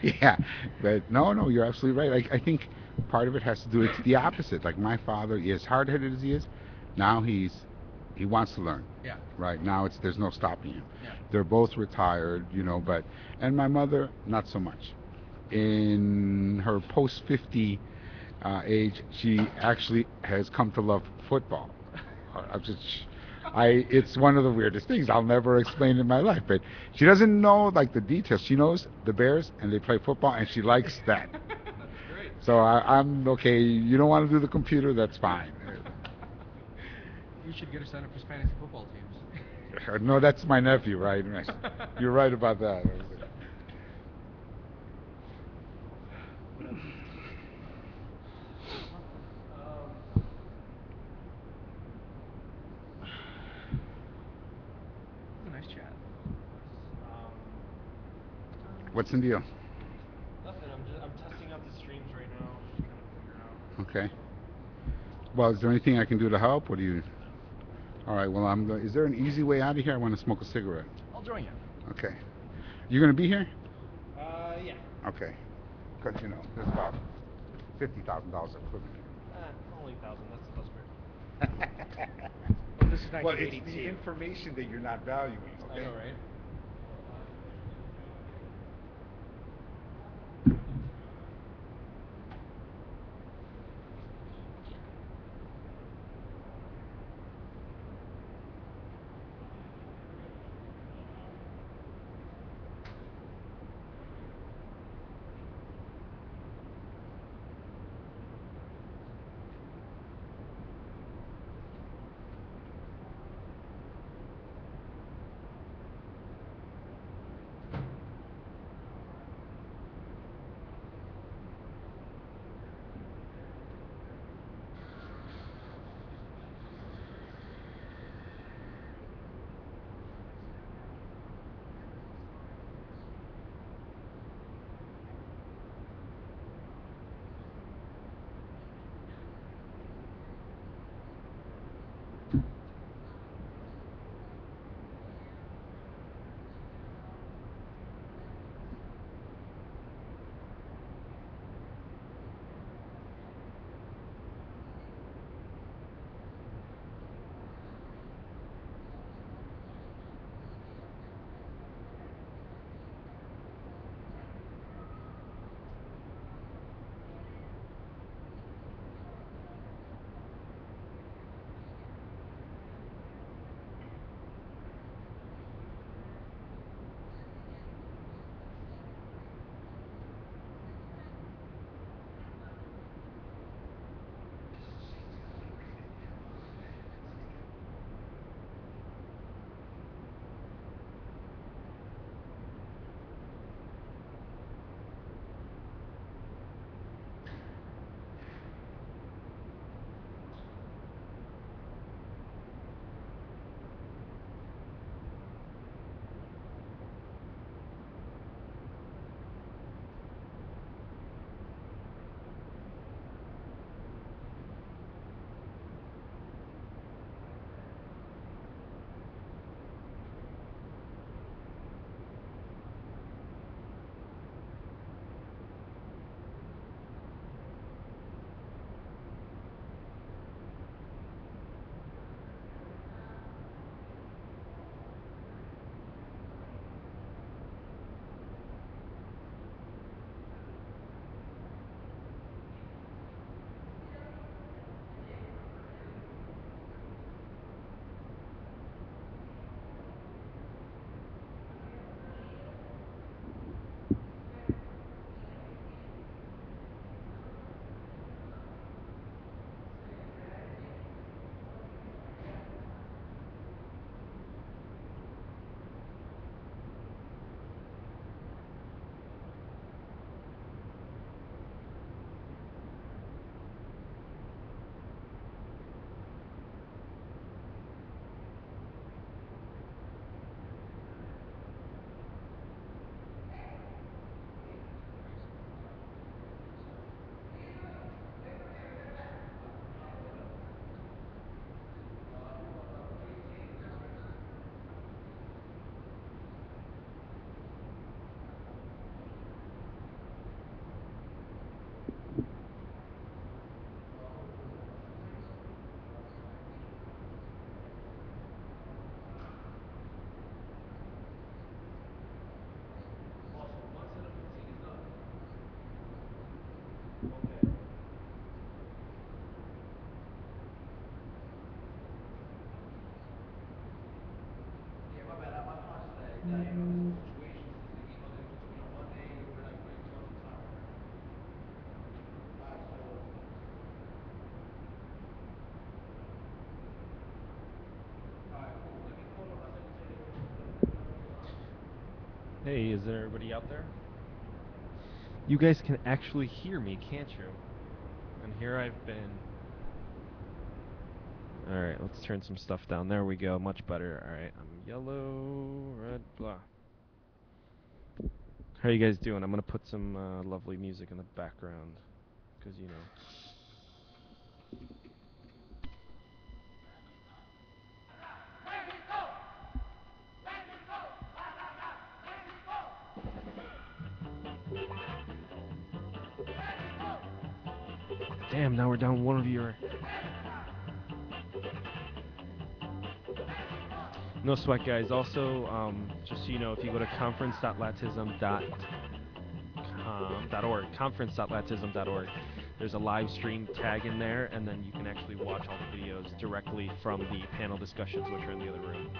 A: Yeah. But no, you're absolutely right. I think part of it has to do, it's the opposite. Like my father, as hard-headed as he is, now he's He wants to learn.
C: Yeah.
A: Right now, there's no stopping him.
C: Yeah.
A: They're both retired, and my mother not so much. In her post 50 age, she actually has come to love football. I'm just, it's one of the weirdest things I'll never explain in my life. But she doesn't know like the details. She knows the Bears and they play football, and she likes that.
B: Great.
A: So I'm okay. You don't want to do the computer? That's fine.
C: You should get her signed up for fantasy football teams.
A: No, that's my nephew, right? You're right about that.
C: It's a nice chat.
A: What's the deal?
B: Nothing. I'm testing out the streams right now. Just trying to figure out.
A: Okay. Well, is there anything I can do to help? What do you? All right. Well, is there an easy way out of here? I want to smoke a cigarette.
C: I'll join you.
A: Okay. You gonna be here?
B: Yeah.
A: Okay. Because there's about $50,000 equivalent.
B: Only 1,000. That's the best part.
C: Well, this is
A: Well, it's
C: 1982.
A: the information that you're not valuing. Okay?
B: I know, right? Okay. Yeah, my bad. My thoughts that, some situations is that, one day we're like putting toilet towel. Alright, alright, cool. Let me hold on one second. Let me
F: Hey, is there everybody out there? You guys can actually hear me, can't you? And here I've been. Alright, let's turn some stuff down. There we go, much better. Alright, I'm yellow, red, blah. How you guys doing? I'm gonna put some lovely music in the background. Because, you know. Damn, now we're down one viewer. No sweat, guys. Also, just so you know, if you go to conference.latism.org, there's a live stream tag in there, and then you can actually watch all the videos directly from the panel discussions, which are in the other room.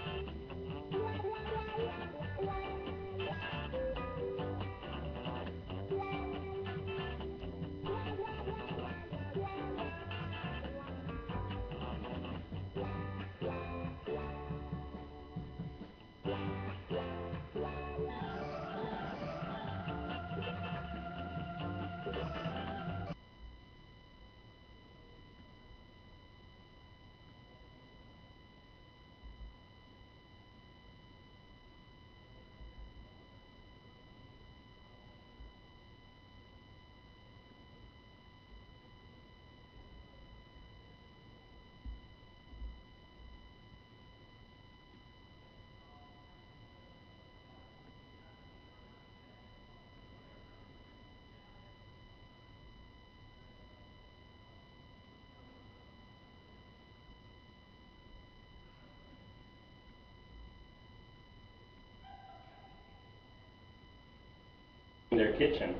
G: Their kitchen.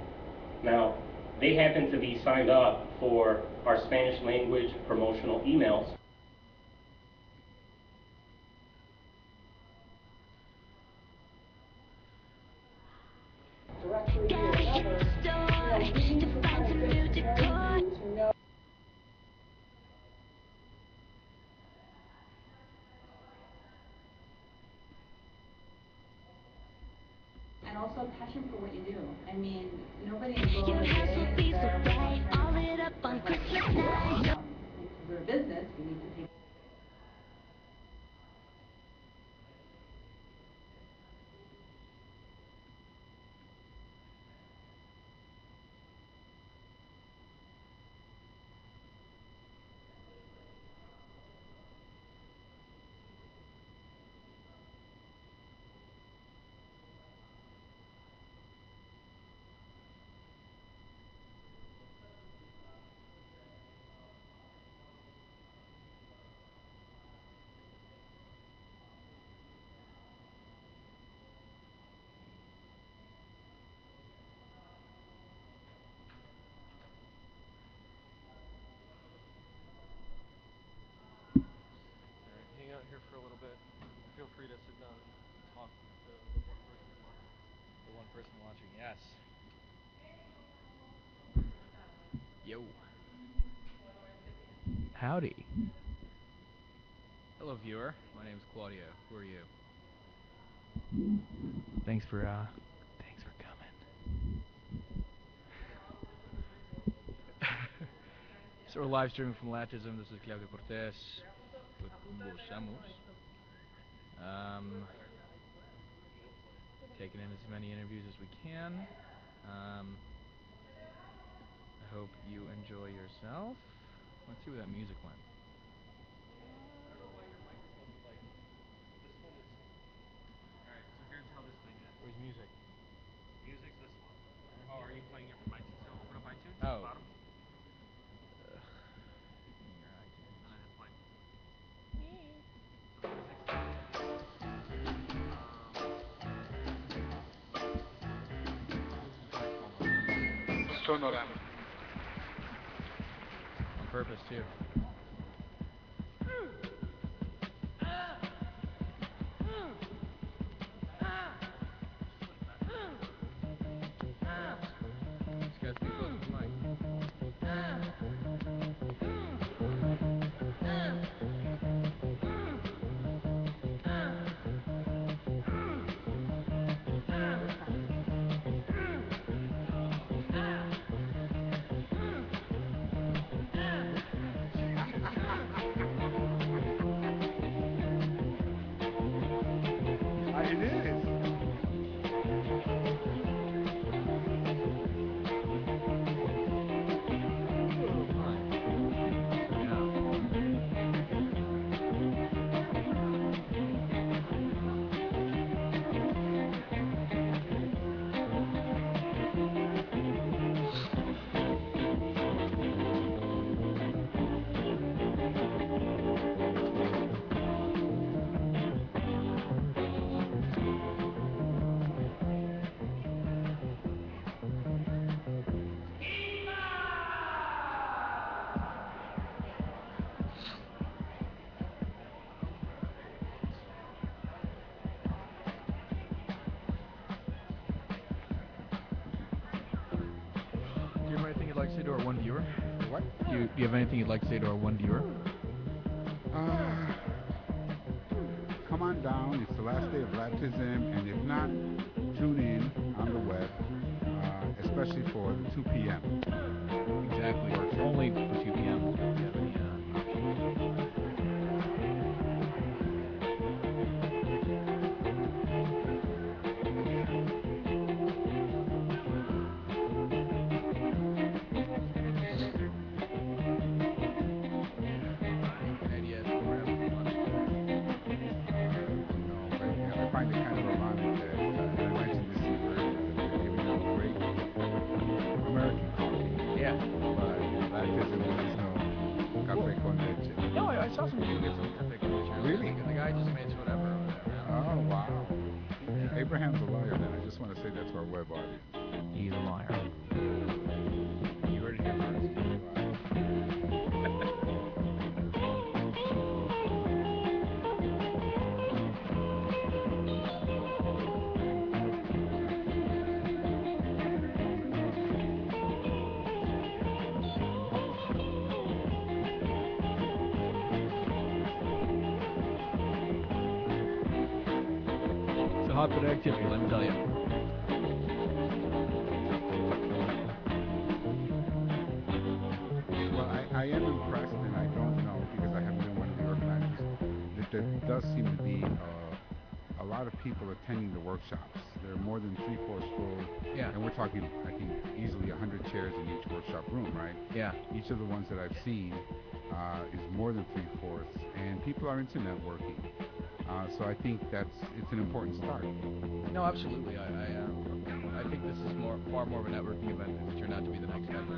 G: Now, they happen to be signed up for our Spanish language promotional emails.
H: And also passion for what you do. I mean, nobody in the world is there. All lit up on Christmas night. We're a business. We need to take.
F: Alright, hang out here for a little bit. Feel free to sit down and talk with the one person watching.
C: The one person watching, yes. Yo. Howdy. Hello, viewer. My name is Claudio. Who are you? Thanks for coming. So we're live streaming from LATISM. This is Claudio Cortez with Gozamos. Taking in as many interviews as we can. I hope you enjoy yourself. Let's see where that music went.
F: I don't know why your microphone's like this one is. Alright, so here's how this thing is.
C: Where's music?
F: Music's this one. Oh, are you playing it from iTunes? So open up iTunes.
C: Oh.
F: Bottom.
C: Your iTunes.
F: And then it's like. So music's.
E: Sonorama.
C: purpose too. This guy's too close to the mic.
A: It is.
C: Do you have anything you'd like to say to our one viewer?
A: What?
C: Do you have anything you'd like to say to our one viewer?
A: Come on down. It's the last day of LATISM, and if not, tune in on the web, especially for the 2 p.m.
C: Exactly. Only for 2 p.m. Do you have any options? And yet, we're having lunch.
A: No, but yeah, I find it kind of ironic that, and I mentioned this to you earlier, that they're giving out great American coffee,
C: Yeah.
A: but LATISM is no café con leche.
C: No, I saw some people get some cafe con leche earlier.
A: Really?
C: The guy just made whatever over there, man.
A: Oh, wow. Abraham's a liar then. I just want to say that to our web audience.
C: He's a liar. You heard it here first. It's a hotbed of activity, let me tell you.
A: Well, I am impressed, and I don't know because I haven't been one of the organizers, that there does seem to be a lot of people attending the workshops. There are more than 3/4 full,
C: Yeah.
A: and we're talking, I think, easily 100 chairs in each workshop room, right?
C: Yeah.
A: Each of the ones that I've seen is more than 3/4, and people are into networking. So I think it's an important start.
C: No, absolutely. I think this is far more of a networking event if it turned out to be the next ever.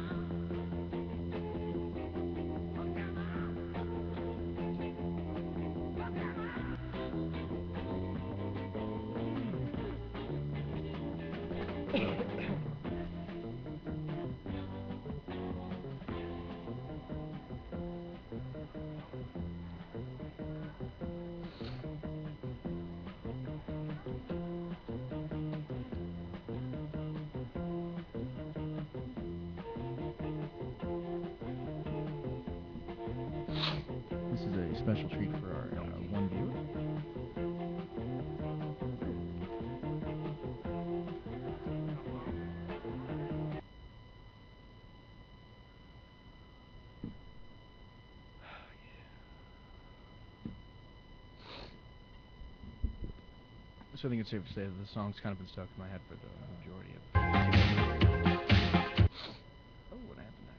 C: This is a special treat for our one viewer. So I think it's safe to say that the song's kind of been stuck in my head for the majority of today. Oh, what happened there?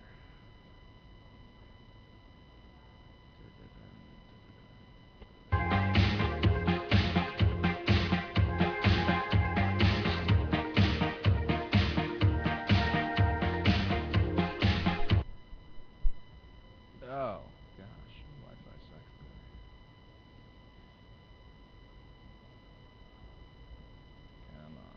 C: Oh, gosh. Wi-Fi sucks today. Come on.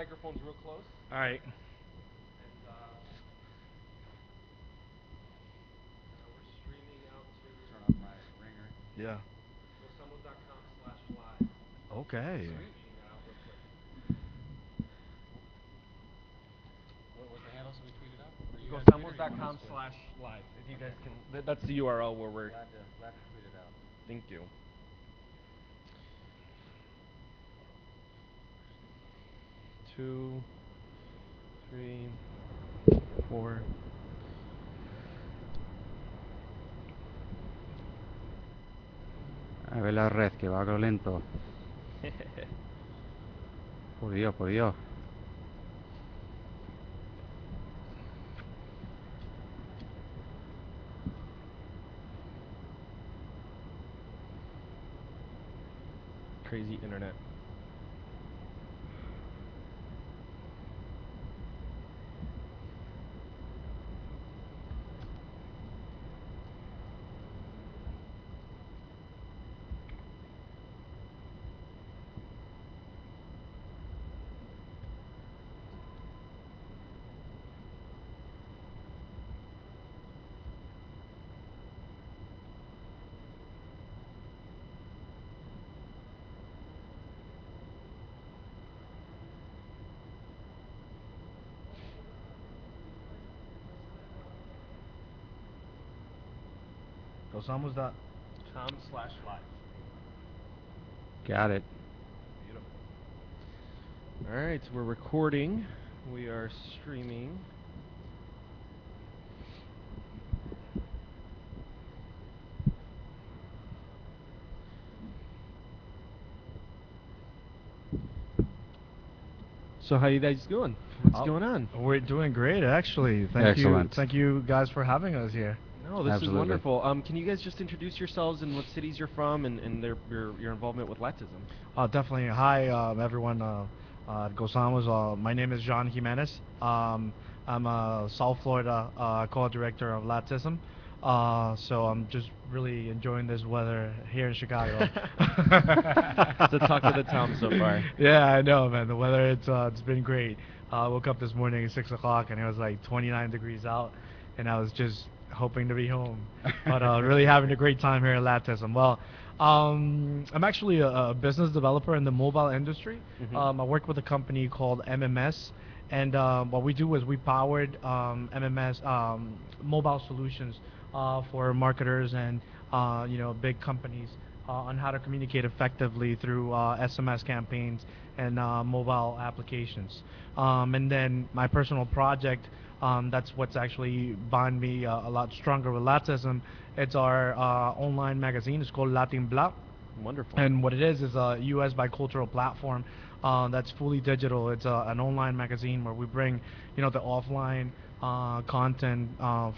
F: microphones real close.
B: All right.
F: And we're streaming out to
A: Turn off my ringer.
B: Yeah.
F: Gozamos.com/live.
B: Okay.
F: Streaming that out real quick.
A: What was the handle so we tweet it out? Or you guys tweet it, or you want us to?
F: Gozamos.com/live. If you guys can, that's the URL where we're.
A: Glad to tweet it out.
F: Thank you. Two, three, four.
I: A ver la red, que va algo lento. Por Dios, por Dios.
F: Crazy internet.
B: Gozamos.com/live.
I: Got it.
B: Beautiful.
F: All right, we're recording. We are streaming. So how you guys doing? What's going on?
B: We're doing great, actually. Thank you guys for having us here.
F: No, this
I: Absolutely.
F: is wonderful. Can you guys just introduce yourselves and what cities you're from and your involvement with LATISM?
B: Definitely. Hi, everyone. Gozamos. My name is John Jimenez. I'm a South Florida co-director of LATISM. So I'm just really enjoying this weather here in Chicago.
F: It's the talk of the town so far.
B: Yeah, I know, man. The weather, it's been great. I woke up this morning at 6 o'clock and it was like 29 degrees out, and I was just hoping to be home. But really having a great time here at LATISM. Well, I'm actually a business developer in the mobile industry. I work with a company called MMS. And what we do is we powered MMS mobile solutions for marketers and big companies on how to communicate effectively through SMS campaigns and mobile applications. And then my personal project, that's what's actually bound me a lot stronger with LATISM. It's our online magazine. It's called Latin Bla.
F: Wonderful.
B: And what it is a US bicultural platform that's fully digital. It's an online magazine where we bring, the offline content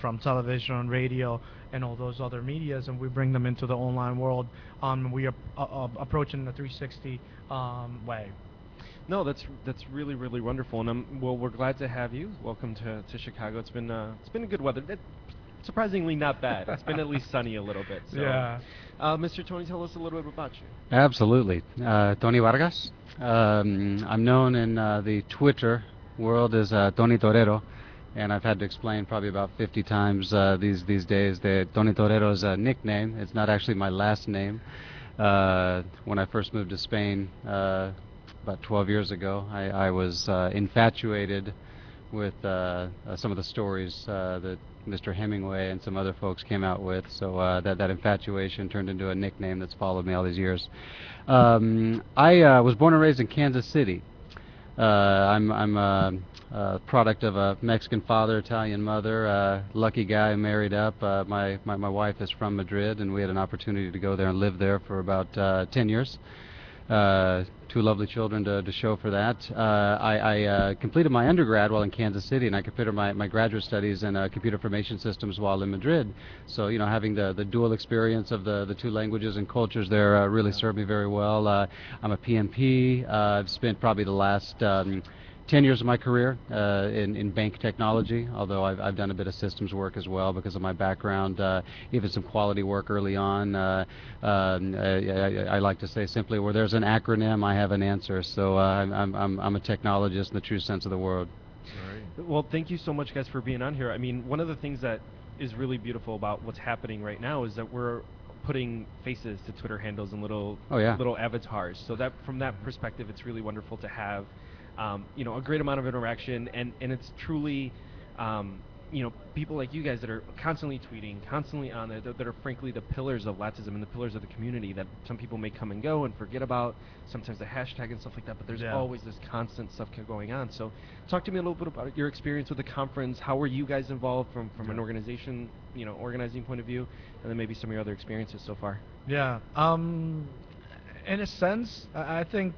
B: from television, radio, and all those other medias, and we bring them into the online world. We are approaching the 360 way.
F: No, that's really really wonderful, and we're glad to have you. Welcome to Chicago. It's been good weather. Surprisingly not bad. It's been at least sunny a little bit. So.
B: Yeah.
F: Mr. Tony, tell us a little bit about you.
I: Absolutely. Tony Vargas. I'm known in the Twitter world as Tony Torero, and I've had to explain probably about 50 times these days that Tony Torero is a nickname. It's not actually my last name. When I first moved to Spain about 12 years ago, I was infatuated with some of the stories that Mr. Hemingway and some other folks came out with, so that infatuation turned into a nickname that's followed me all these years. I was born and raised in Kansas City. I'm a product of a Mexican father, Italian mother, lucky guy, married up. My wife is from Madrid, and we had an opportunity to go there and live there for about 10 years. Two lovely children to show for that. I completed my undergrad while in Kansas City, and I completed my graduate studies in computer information systems while in Madrid. So, having the dual experience of the two languages and cultures there really served me very well. I'm a PMP. I've spent probably the last 10 years of my career in bank technology, although I've done a bit of systems work as well because of my background, even some quality work early on. I like to say simply, where there's an acronym, I have an answer. So I'm a technologist in the true sense of the word.
F: All right. Well, thank you so much, guys, for being on here. I mean, one of the things that is really beautiful about what's happening right now is that we're putting faces to Twitter handles and little little avatars. So that from that perspective, it's really wonderful to have a great amount of interaction, and it's truly people like you guys that are constantly tweeting, constantly on there, that are frankly the pillars of LATISM and the pillars of the community that some people may come and go and forget about, sometimes the hashtag and stuff like that, but there's always this constant stuff going on. So talk to me a little bit about your experience with the conference. How were you guys involved from an organization, organizing point of view, and then maybe some of your other experiences so far?
B: Yeah. In a sense, I think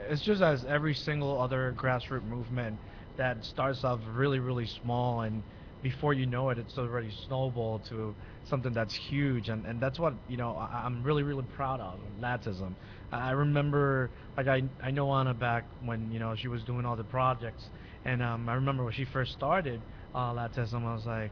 B: it's just as every single other grassroots movement that starts off really, really small, and before you know it, it's already snowballed to something that's huge, and that's what I'm really, really proud of LATISM. I remember, like, I know Anna back when she was doing all the projects, and I remember when she first started LATISM, I was like,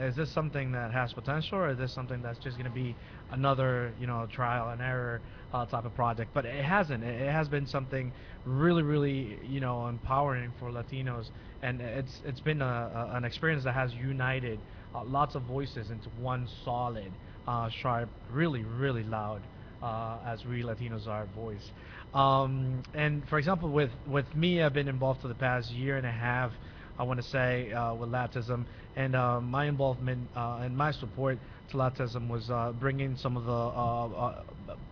B: is this something that has potential, or is this something that's just going to be another trial and error type of project? But it hasn't. It has been something really, really empowering for Latinos, and it's been an experience that has united lots of voices into one solid, sharp, really, really loud, as we Latinos are, voice. And for example, with me, I've been involved for the past year and a half, I want to say, with LATISM, and my involvement and my support to LATISM was bringing some of the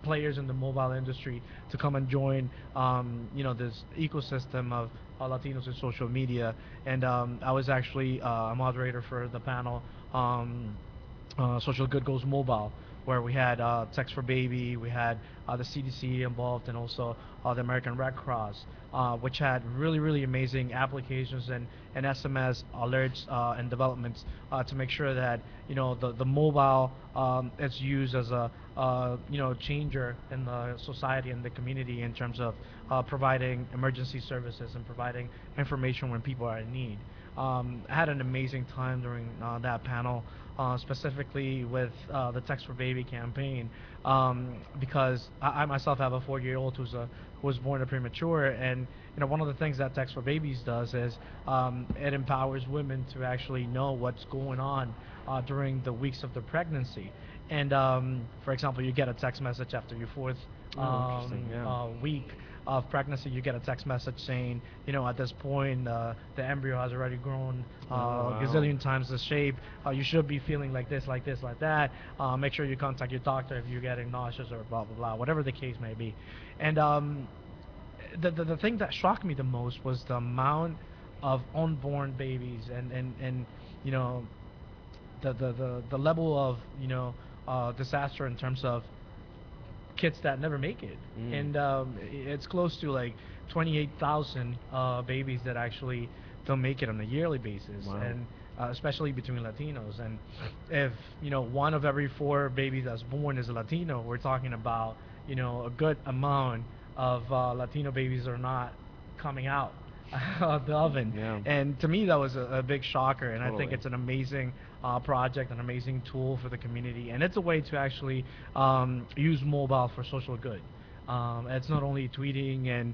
B: players in the mobile industry to come and join, this ecosystem of Latinos in social media. And I was actually a moderator for the panel, Social Good Goes Mobile, where we had Text for Baby, we had the CDC involved, and also the American Red Cross, which had really, really amazing applications and SMS alerts and developments to make sure that the mobile is used as a changer in the society and the community in terms of providing emergency services and providing information when people are in need. I had an amazing time during that panel, specifically with the Text for Baby campaign, because I myself have a 4-year-old who was born premature, and one of the things that Text for Babies does is it empowers women to actually know what's going on during the weeks of the pregnancy. And for example, you get a text message after your fourth week of pregnancy. You get a text message saying, at this point, the embryo has already grown gazillion times the shape. You should be feeling like this, like this, like that. Make sure you contact your doctor if you're getting nauseous or blah, blah, blah, whatever the case may be. And the thing that shocked me the most was the amount of unborn babies and the level of disaster in terms of kids that never make it. And it's close to like 28,000 babies that actually don't make it on a yearly basis.
F: Wow.
B: And especially between Latinos. And if 1 of every 4 babies that's born is a Latino, we're talking about a good amount of Latino babies are not coming out of the oven.
F: Yeah.
B: And to me, that was a big shocker, and
F: Totally.
B: I think it's an amazing project, an amazing tool for the community, and it's a way to actually use mobile for social good. It's not only tweeting and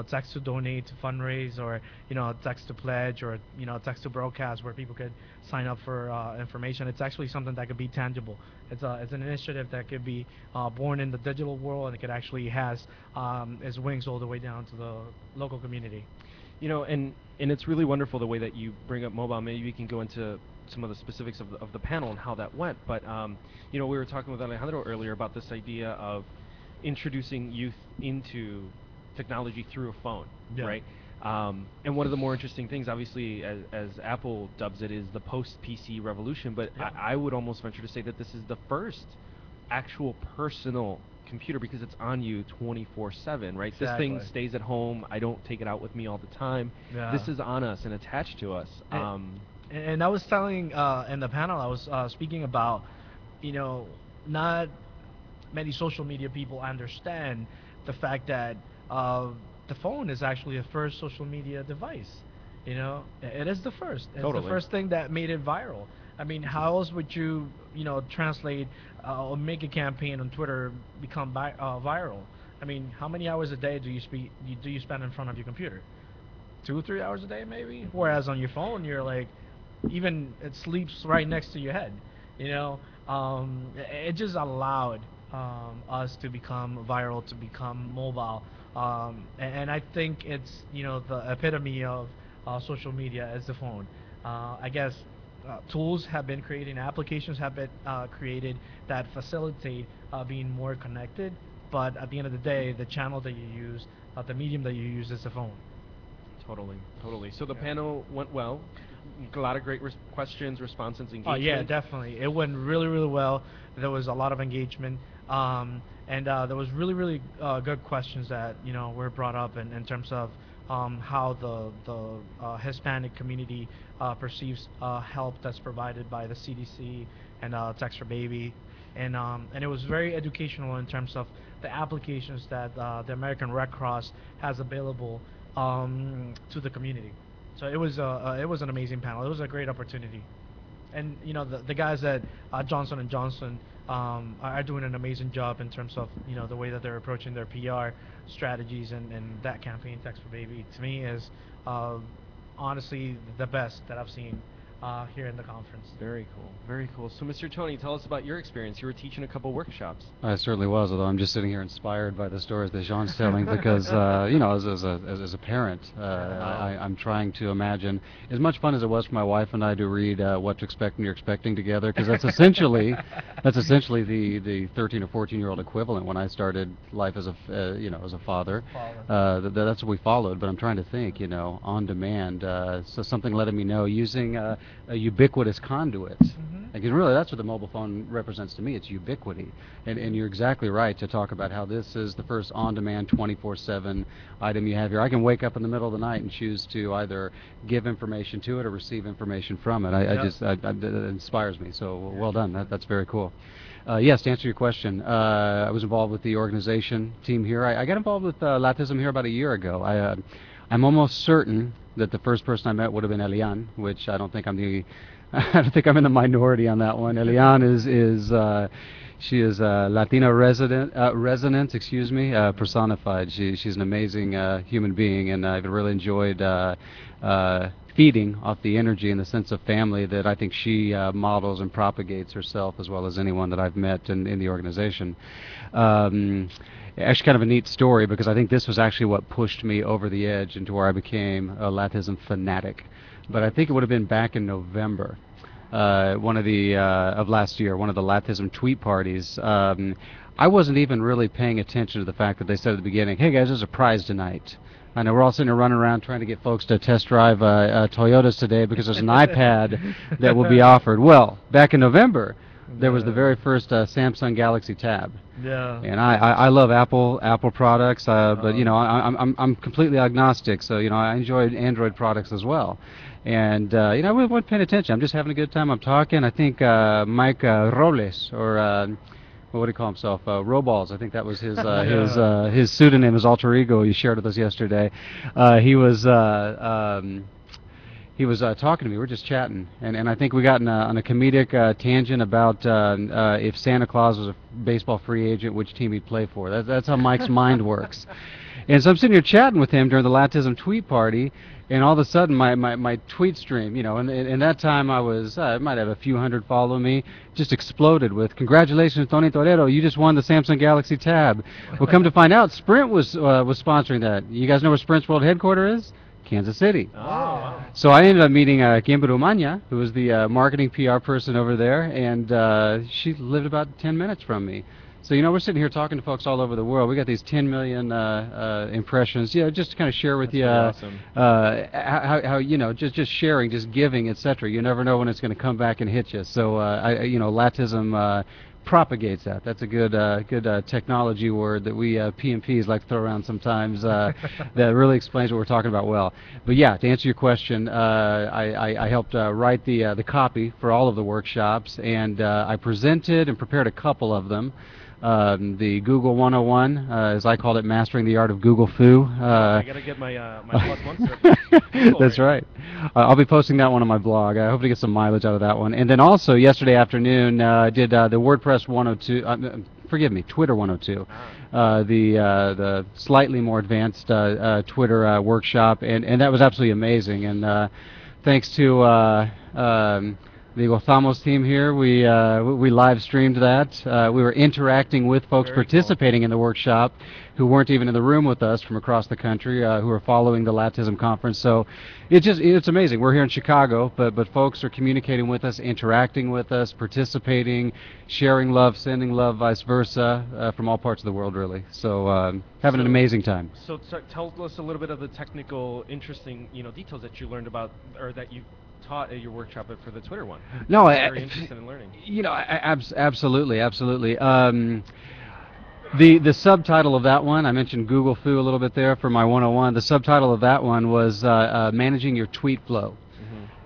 B: text to donate to fundraise, or text to pledge, or text to broadcast where people could sign up for information. It's actually something that could be tangible. It's an initiative that could be born in the digital world, and it could actually has its wings all the way down to the local community.
F: And it's really wonderful the way that you bring up mobile. Maybe we can go into some of the specifics of the panel and how that went. But we were talking with Alejandro earlier about this idea of introducing youth into technology through a phone, right? And one of the more interesting things, obviously, as Apple dubs it, is the post-PC revolution. But I would almost venture to say that this is the first actual personal computer, because it's on you 24/7, right?
B: Exactly.
F: This thing stays at home. I don't take it out with me all the time. This is on us and attached to us.
B: And I was telling in the panel, I was speaking about, not many social media people understand the fact that the phone is actually the first social media device. You know, it is the first. It's
F: Totally.
B: the first thing that made it viral. I mean, how else would you, translate or make a campaign on Twitter become viral? I mean, how many hours a day do you spend in front of your computer? 2 3 hours a day maybe. Whereas on your phone, you're like, even it sleeps right next to your head. You know, it just allowed us to become viral, to become mobile, and I think it's the epitome of social media is the phone. I guess tools have been created, and applications have been created that facilitate being more connected. But at the end of the day, the channel that you use, the medium that you use is the phone.
F: Totally, totally. So the panel went well. A lot of great questions, responses,
B: Oh
F: engagement.
B: yeah, definitely. It went really, really well. There was a lot of engagement, and there was really, really good questions that were brought up in terms of how the Hispanic community perceives help that's provided by the CDC and Text for Baby, and it was very educational in terms of the applications that the American Red Cross has available to the community. So it was an amazing panel. It was a great opportunity, and the guys at Johnson and Johnson are doing an amazing job in terms of the way that they're approaching their PR strategies, and that campaign, Text for Baby, to me is honestly the best that I've seen here in the conference.
F: Very cool, very cool. So, Mr. Tony, tell us about your experience. You were teaching a couple workshops.
I: I certainly was, although I'm just sitting here inspired by the stories that Jean's telling because, as a parent, I'm trying to imagine, as much fun as it was for my wife and I to read What to Expect When You're Expecting Together, because that's essentially the 13 or 14-year-old equivalent when I started life as a father. That's what we followed, but I'm trying to think, on demand, so something letting me know using a ubiquitous conduit. Because really that's what the mobile phone represents to me. It's ubiquity. And you're exactly right to talk about how this is the first on-demand 24/7 item you have here. I can wake up in the middle of the night and choose to either give information to it or receive information from it. It inspires me. So well done. That's very cool. Yes, to answer your question, I was involved with the organization team here. I got involved with LATISM here about a year ago. I'm almost certain that the first person I met would have been Elian, which I don't think I'm in the minority on that one. Elian she is Latina resonance, personified. She's an amazing human being, and I've really enjoyed feeding off the energy and the sense of family that I think she models and propagates herself, as well as anyone that I've met in the organization. Actually kind of a neat story, because I think this was actually what pushed me over the edge into where I became a LATISM fanatic. But I think it would have been back in November, of last year, one of the LATISM tweet parties. I wasn't even really paying attention to the fact that they said at the beginning, "Hey guys, there's a prize tonight." I know we're all sitting there running around trying to get folks to test drive Toyotas today because there's an iPad that will be offered. Well, back in November, there was the very first Samsung Galaxy Tab.
B: Yeah.
I: And I love Apple products, but I'm completely agnostic, so I enjoy Android products as well. And I really wasn't paying attention. I'm just having a good time. I'm talking. I think Mike Robles, or what would he call himself? Roballs. I think that was his pseudonym, his alter ego. He shared with us yesterday. He was talking to me. We were just chatting, and I think we got on a comedic tangent about if Santa Claus was a baseball free agent, which team he'd play for. That's how Mike's mind works. And so I'm sitting here chatting with him during the LATISM tweet party, and all of a sudden my tweet stream, and that time I might have a few hundred follow me, just exploded with, "Congratulations, Tony Torero, you just won the Samsung Galaxy Tab." Well, come to find out, Sprint was sponsoring that. You guys know where Sprint's world headquarters is? Kansas City.
B: Oh.
I: So I ended up meeting Kimber Umanya, who was the marketing PR person over there, and she lived about 10 minutes from me. So we're sitting here talking to folks all over the world. We got these 10 million impressions. Just to kind of share with you
F: awesome.
I: how just sharing, just giving, etc. You never know when it's going to come back and hit you. So LATISM propagates that. That's a good technology word that we PMPs like to throw around sometimes. That really explains what we're talking about well. But yeah, to answer your question, I helped write the copy for all of the workshops, and I presented and prepared a couple of them. the Google 101, as I called it, mastering the art of Google Foo.
F: I gotta get my my +1 cert.
I: That's right. I'll be posting that one on my blog. I hope to get some mileage out of that one. And then also yesterday afternoon, I did the WordPress 102. Forgive me, Twitter 102, the slightly more advanced Twitter workshop, and that was absolutely amazing. And thanks to the Gozamos team here, we live streamed that. We were interacting with folks participating in the workshop who weren't even in the room with us from across the country, who are following the LATISM conference. So it's amazing. We're here in Chicago, but folks are communicating with us, interacting with us, participating, sharing love, sending love, vice versa, from all parts of the world, really. So having an amazing time.
F: So tell us a little bit of the technical, interesting, details that you learned about, or that you taught at your workshop for the Twitter one.
I: No,
F: very interested in learning.
I: Absolutely. The subtitle of that one, I mentioned Google Foo a little bit there for my 101. The subtitle of that one was managing your tweet flow.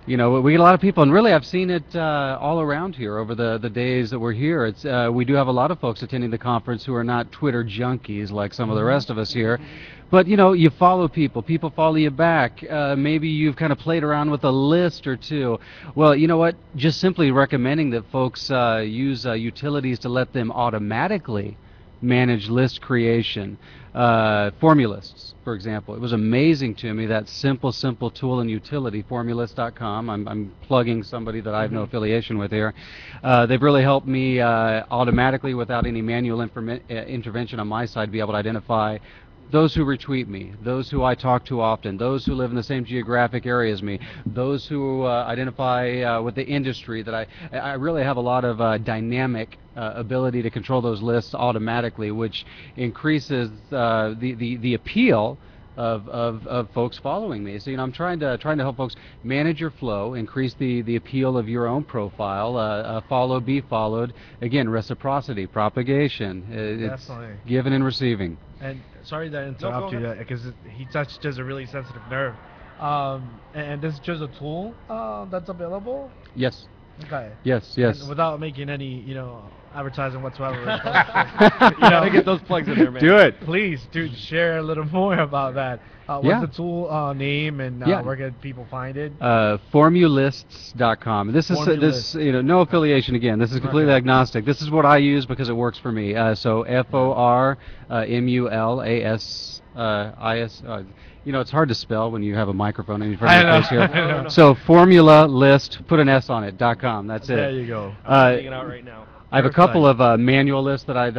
I: We get a lot of people, and really I've seen it all around here over the days that we're here. It's we do have a lot of folks attending the conference who are not Twitter junkies like some of the rest of us here. But you follow people follow you back. Maybe you've kind of played around with a list or two. Well, you know what? Just simply recommending that folks use utilities to let them automatically manage list creation. Formulists, for example. It was amazing to me, that simple tool and utility, Formulist.com. I'm plugging somebody that I have no affiliation with here. They've really helped me automatically, without any manual intervention on my side, be able to identify those who retweet me, those who I talk to often, those who live in the same geographic area as me, those who identify with the industry that I really have a lot of dynamic ability to control those lists automatically, which increases the appeal of folks following me. So I'm trying to help folks manage your flow, increase the appeal of your own profile, follow, be followed. Again, reciprocity, propagation. It's giving and receiving.
B: And sorry to interrupt you, because he touched just a really sensitive nerve. And this is just a tool that's available?
I: Yes.
B: Okay.
I: Yes.
B: And without making any, advertising whatsoever.
F: Gotta get those plugs in there, man.
I: Do it.
B: Please, dude, share a little more about that. What's the tool name, and where can people find it?
I: Formulists.com. This is no affiliation again. This is completely agnostic. This is what I use because it works for me. So FORMULASIS. It's hard to spell when you have a microphone in front of your face here. So formula list, put an S on it. .com. That's it.
B: There you go.
F: I'm taking it out right now.
I: I have a couple of manual lists that I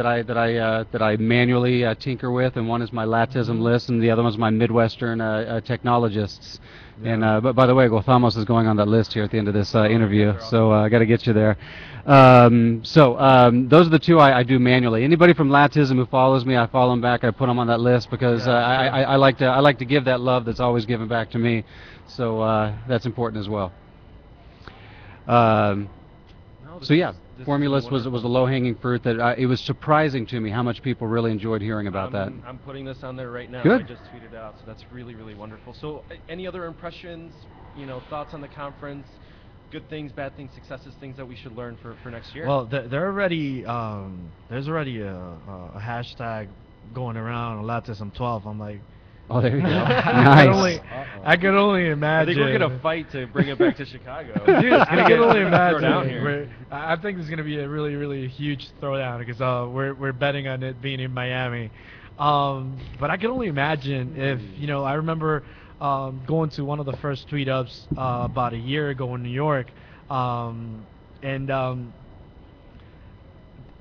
I: manually tinker with, and one is my LATISM list, and the other one's my Midwestern technologists. Yeah. And but by the way, Gozamos is going on that list here at the end of this interview, so I got to get you there. Those are the two I do manually. Anybody from LATISM who follows me, I follow them back. I put them on that list because I like to give that love that's always given back to me. So that's important as well. Formulas was the low-hanging fruit that it was surprising to me how much people really enjoyed hearing about that.
F: I'm putting this on there right now.
I: Good.
F: I just tweeted out, so that's really, really wonderful. So any other impressions, thoughts on the conference, good things, bad things, successes, things that we should learn for next year?
B: Well, there's already a hashtag going around on LATISM 12. I'm like,
I: oh, there you go. Nice.
B: I can only imagine.
F: I think we're gonna fight to bring it back to Chicago.
B: Dude, I can only imagine.
F: Down here.
B: I think it's gonna be a really, really huge throwdown because we're betting on it being in Miami. But I can only imagine if I remember going to one of the first tweet ups about a year ago in New York,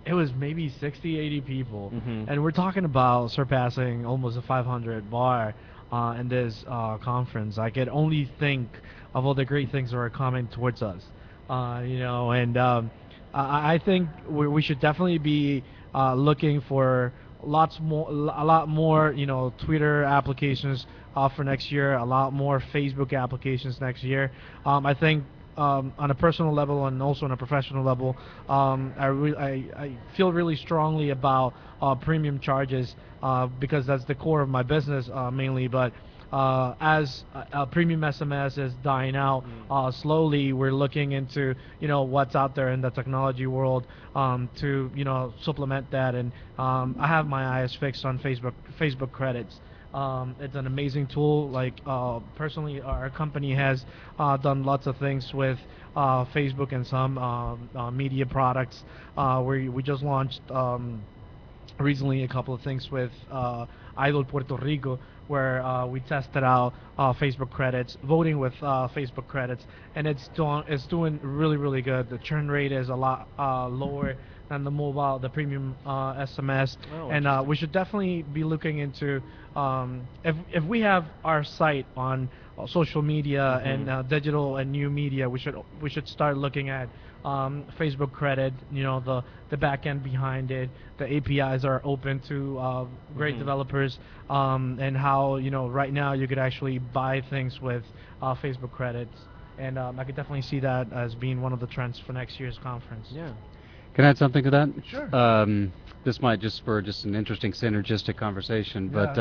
B: it was maybe 60, 80 people, and we're talking about surpassing almost a 500 bar in this conference. I could only think of all the great things that are coming towards us, and I think we should definitely be looking for a lot more, Twitter applications for next year, a lot more Facebook applications next year. I think on a personal level and also on a professional level, I feel really strongly about premium charges because that's the core of my business mainly. But
J: as premium SMS is dying out slowly, we're looking into what's out there in the technology world to supplement that. And I have my eyes fixed on Facebook credits. It's an amazing tool. Like personally, our company has done lots of things with Facebook and some media products. We just launched recently a couple of things with Idol Puerto Rico, where we tested out Facebook credits, voting with Facebook credits, and it's doing really good. The churn rate is a lot lower than the premium SMS, and we should definitely be looking into if we have our site on social media and digital and new media, we should start looking at Facebook credit, the back end behind it. The APIs are open to great developers, and how right now you could actually buy things with Facebook credits, and I could definitely see that as being one of the trends for next year's conference.
F: Yeah.
I: Can I add something to that?
J: Sure.
I: This might just spur just an interesting synergistic conversation, but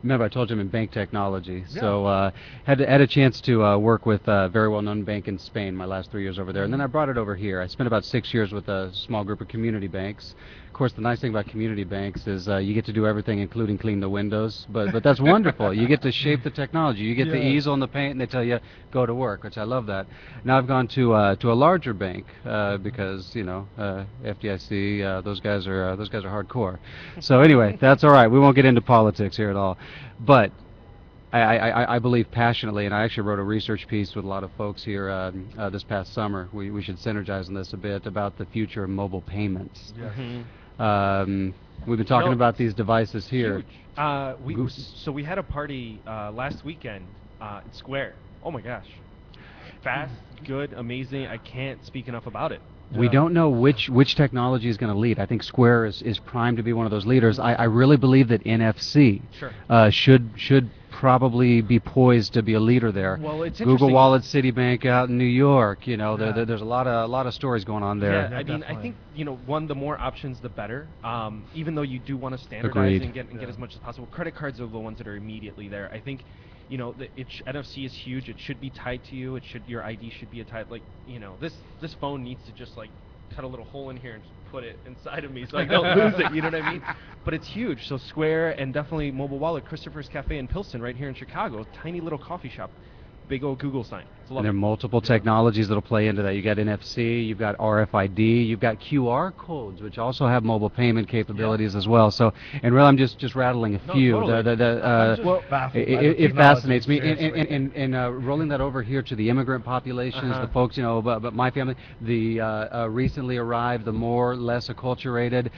I: remember I told you I'm in bank technology, so had a chance to work with a very well-known bank in Spain my last 3 years over there, and then I brought it over here. I spent about 6 years with a small group of community banks. Of course, the nice thing about community banks is you get to do everything, including clean the windows, but that's wonderful. You get to shape the technology. You get the easel and the paint, and they tell you go to work, which I love that. Now I've gone to a larger bank because FDIC, those guys are hardcore. So anyway, that's all right. We won't get into politics here at all, but I believe passionately, and I actually wrote a research piece with a lot of folks here this past summer. We should synergize on this a bit about the future of mobile payments. We've been talking about these devices here.
F: Huge. So we had a party last weekend at Square. Oh my gosh, fast, good, amazing. I can't speak enough about it.
I: We don't know which technology is going to lead. I think Square is primed to be one of those leaders. I really believe that NFC should probably be poised to be a leader there.
F: Well, it's
I: Google Wallet, Citibank out in New York. There's a lot of stories going on there.
F: Yeah, I mean, I think the more options, the better. Even though you do want to standardize and get as much as possible. Credit cards are the ones that are immediately there. I think. NFC is huge. It should be tied to you. Your ID should be tied. This phone needs to just cut a little hole in here and just put it inside of me so I don't lose it. You know what I mean? But it's huge. So Square and definitely Mobile Wallet, Christopher's Cafe in Pilsen, right here in Chicago, tiny little coffee shop, big old Google sign.
I: And there are multiple technologies that'll play into that. You got NFC, you've got RFID, you've got QR codes, which also have mobile payment capabilities as well. So, and really, I'm just rattling a few.
J: Totally.
I: It fascinates me. And rolling that over here to the immigrant populations, the folks, but my family, the recently arrived, the more or less acculturated.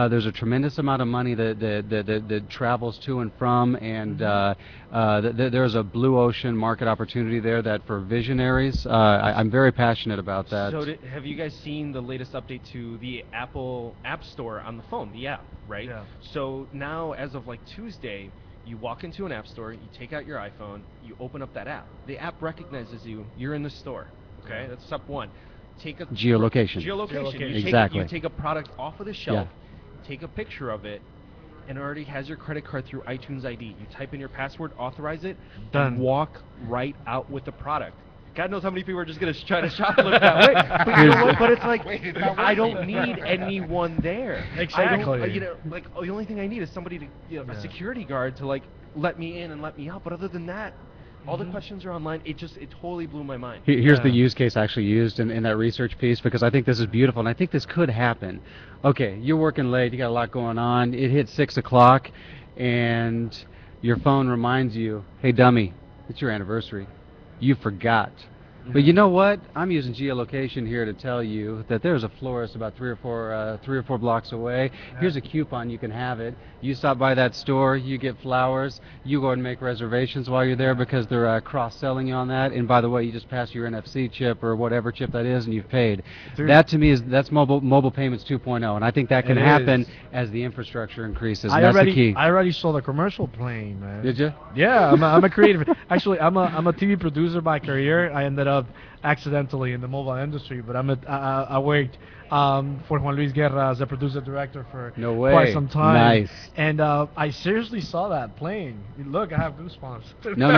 I: There's a tremendous amount of money that travels to and from, and there's a blue ocean market opportunity there that for visionaries, I'm very passionate about that.
F: So have you guys seen the latest update to the Apple App Store on the phone, the app, right? Yeah. So now, as of Tuesday, you walk into an app store, you take out your iPhone, you open up that app. The app recognizes you. You're in the store. Okay, that's step one. Take a
I: geolocation.
F: Exactly. You take a product off of the shelf, take a picture of it, and it already has your credit card through iTunes ID. You type in your password, authorize it, and walk right out with the product. God knows how many people are just going to try to shoplift that way. But you know what? But it's I don't need anyone there.
J: Exactly.
F: The only thing I need is somebody to, a security guard to let me in and let me out. But other than that, all the questions are online. It totally blew my mind.
I: Here's the use case actually used in that research piece, because I think this is beautiful, and I think this could happen. Okay, you're working late, you got a lot going on, it hits 6 o'clock, and your phone reminds you, hey dummy, it's your anniversary. You forgot. But you know what? I'm using geolocation here to tell you that there's a florist about three or four blocks away. Here's a coupon, you can have it. You stop by that store, you get flowers, you go and make reservations while you're there because they're cross-selling you on that. And by the way, you just pass your NFC chip or whatever chip that is, and you've paid. That to me that's mobile payments 2.0, and I think that can happen as the infrastructure increases. That's the key.
J: I already saw the commercial playing, man.
I: Did you?
J: Yeah, I'm a creative. Actually, I'm a TV producer by career. I ended up accidentally in the mobile industry, but I worked for Juan Luis Guerra as a producer director for
I: No
J: quite
I: way.
J: some time,
I: Nice.
J: and I seriously saw that playing. Look, I have goosebumps.
I: No.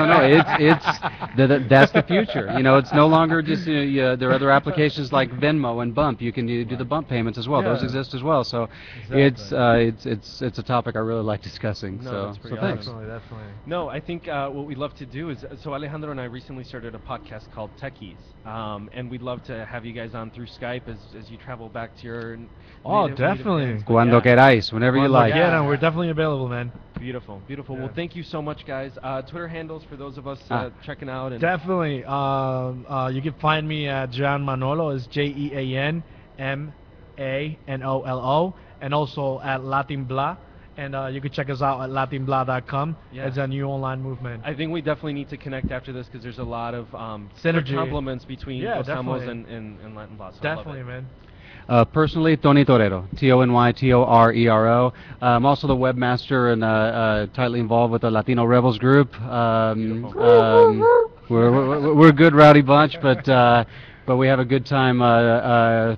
I: That's the future. You know, it's no longer just there are other applications like Venmo and Bump. You can do the bump payments as well. Those
J: Yeah.
I: exist as well. So
J: Exactly.
I: it's a topic I really like discussing.
F: No,
I: so
F: that's pretty
I: thanks.
F: awesome.
J: Definitely.
F: No, I think what we'd love to do is so Alejandro and I recently started a podcast called Techies, and we'd love to have you guys on through Skype as you travel back to your
J: Oh,
F: native
J: definitely.
F: lands. But
I: Cuando queráis, whenever you like.
J: Yeah, no, we're definitely available, man.
F: Beautiful.
J: Yeah.
F: Well, thank you so much, guys. Twitter handles for those of us checking out. And
J: Definitely. You can find me at Jean Manolo. It's JeanManolo, and also at Latin Blah. And you can check us out at latinblah.com.
F: Yeah.
J: It's a new online movement.
F: I think we definitely need to connect after this because there's a lot of
J: Synergy.
F: complements between
J: Yeah,
F: Gozamos
J: definitely.
F: and Latin Blah. So I love
J: Definitely,
F: it.
J: man.
I: Personally, Tony Torero, Tonytorero. I'm also the webmaster and tightly involved with the Latino Rebels group. We're a good rowdy bunch, but we have a good time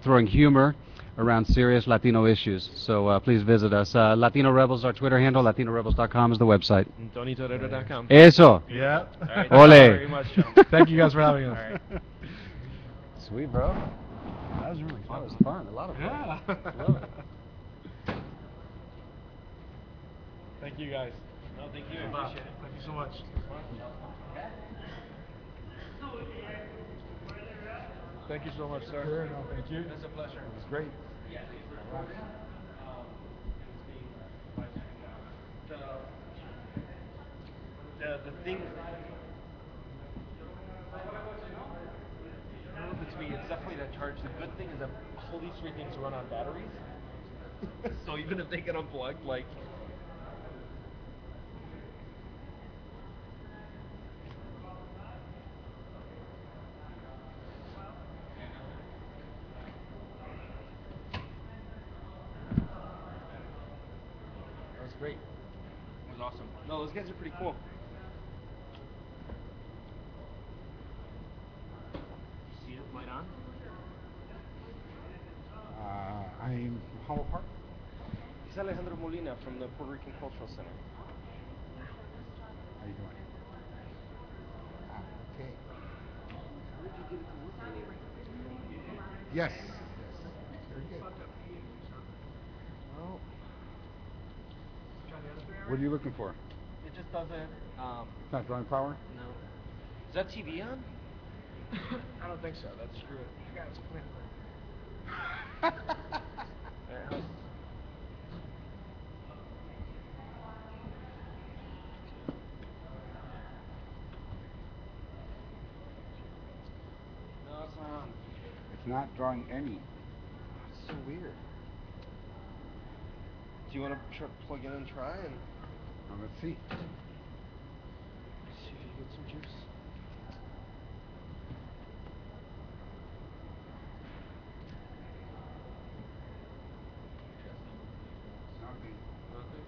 I: throwing humor around serious Latino issues. So please visit us. Latino Rebels, our Twitter handle. LatinoRebels.com is the website.
F: TonyTorero.com.
I: Eso.
J: Yeah.
F: All right,
I: Ole.
F: thank you very much, gentlemen.
J: Thank you guys for having us.
F: All right.
I: Sweet, bro. That was really fun. That was fun. A lot of fun.
J: Yeah.
I: Love it.
J: Thank you guys.
F: No, thank you.
J: Thank
F: Appreciate it.
J: you so much. Thank you so much, sir.
B: Sure, no,
J: Thank you.
F: It's a pleasure.
J: It was great.
F: The thing. I don't know if it's me. It's definitely that charge. The good thing is that all these three things run on batteries. So even if they get unplugged, like. That was great. It was awesome. No, those guys are pretty cool. See it light on?
A: I'm Hollow Park.
F: He's Alejandro Molina from the Puerto Rican Cultural Center.
A: How you doing? Okay. Yes. Very good.
F: Well,
A: What are you looking for?
F: it just doesn't.
A: It's not drawing power?
F: No. Is that TV on?
J: I don't think so. That's screw it. You guys come
F: No, it's not on.
A: It's not drawing any.
F: It's so weird. Do you want to plug in and try and
A: Let's see.
F: see if you get some juice?
A: Nothing.
F: Nothing.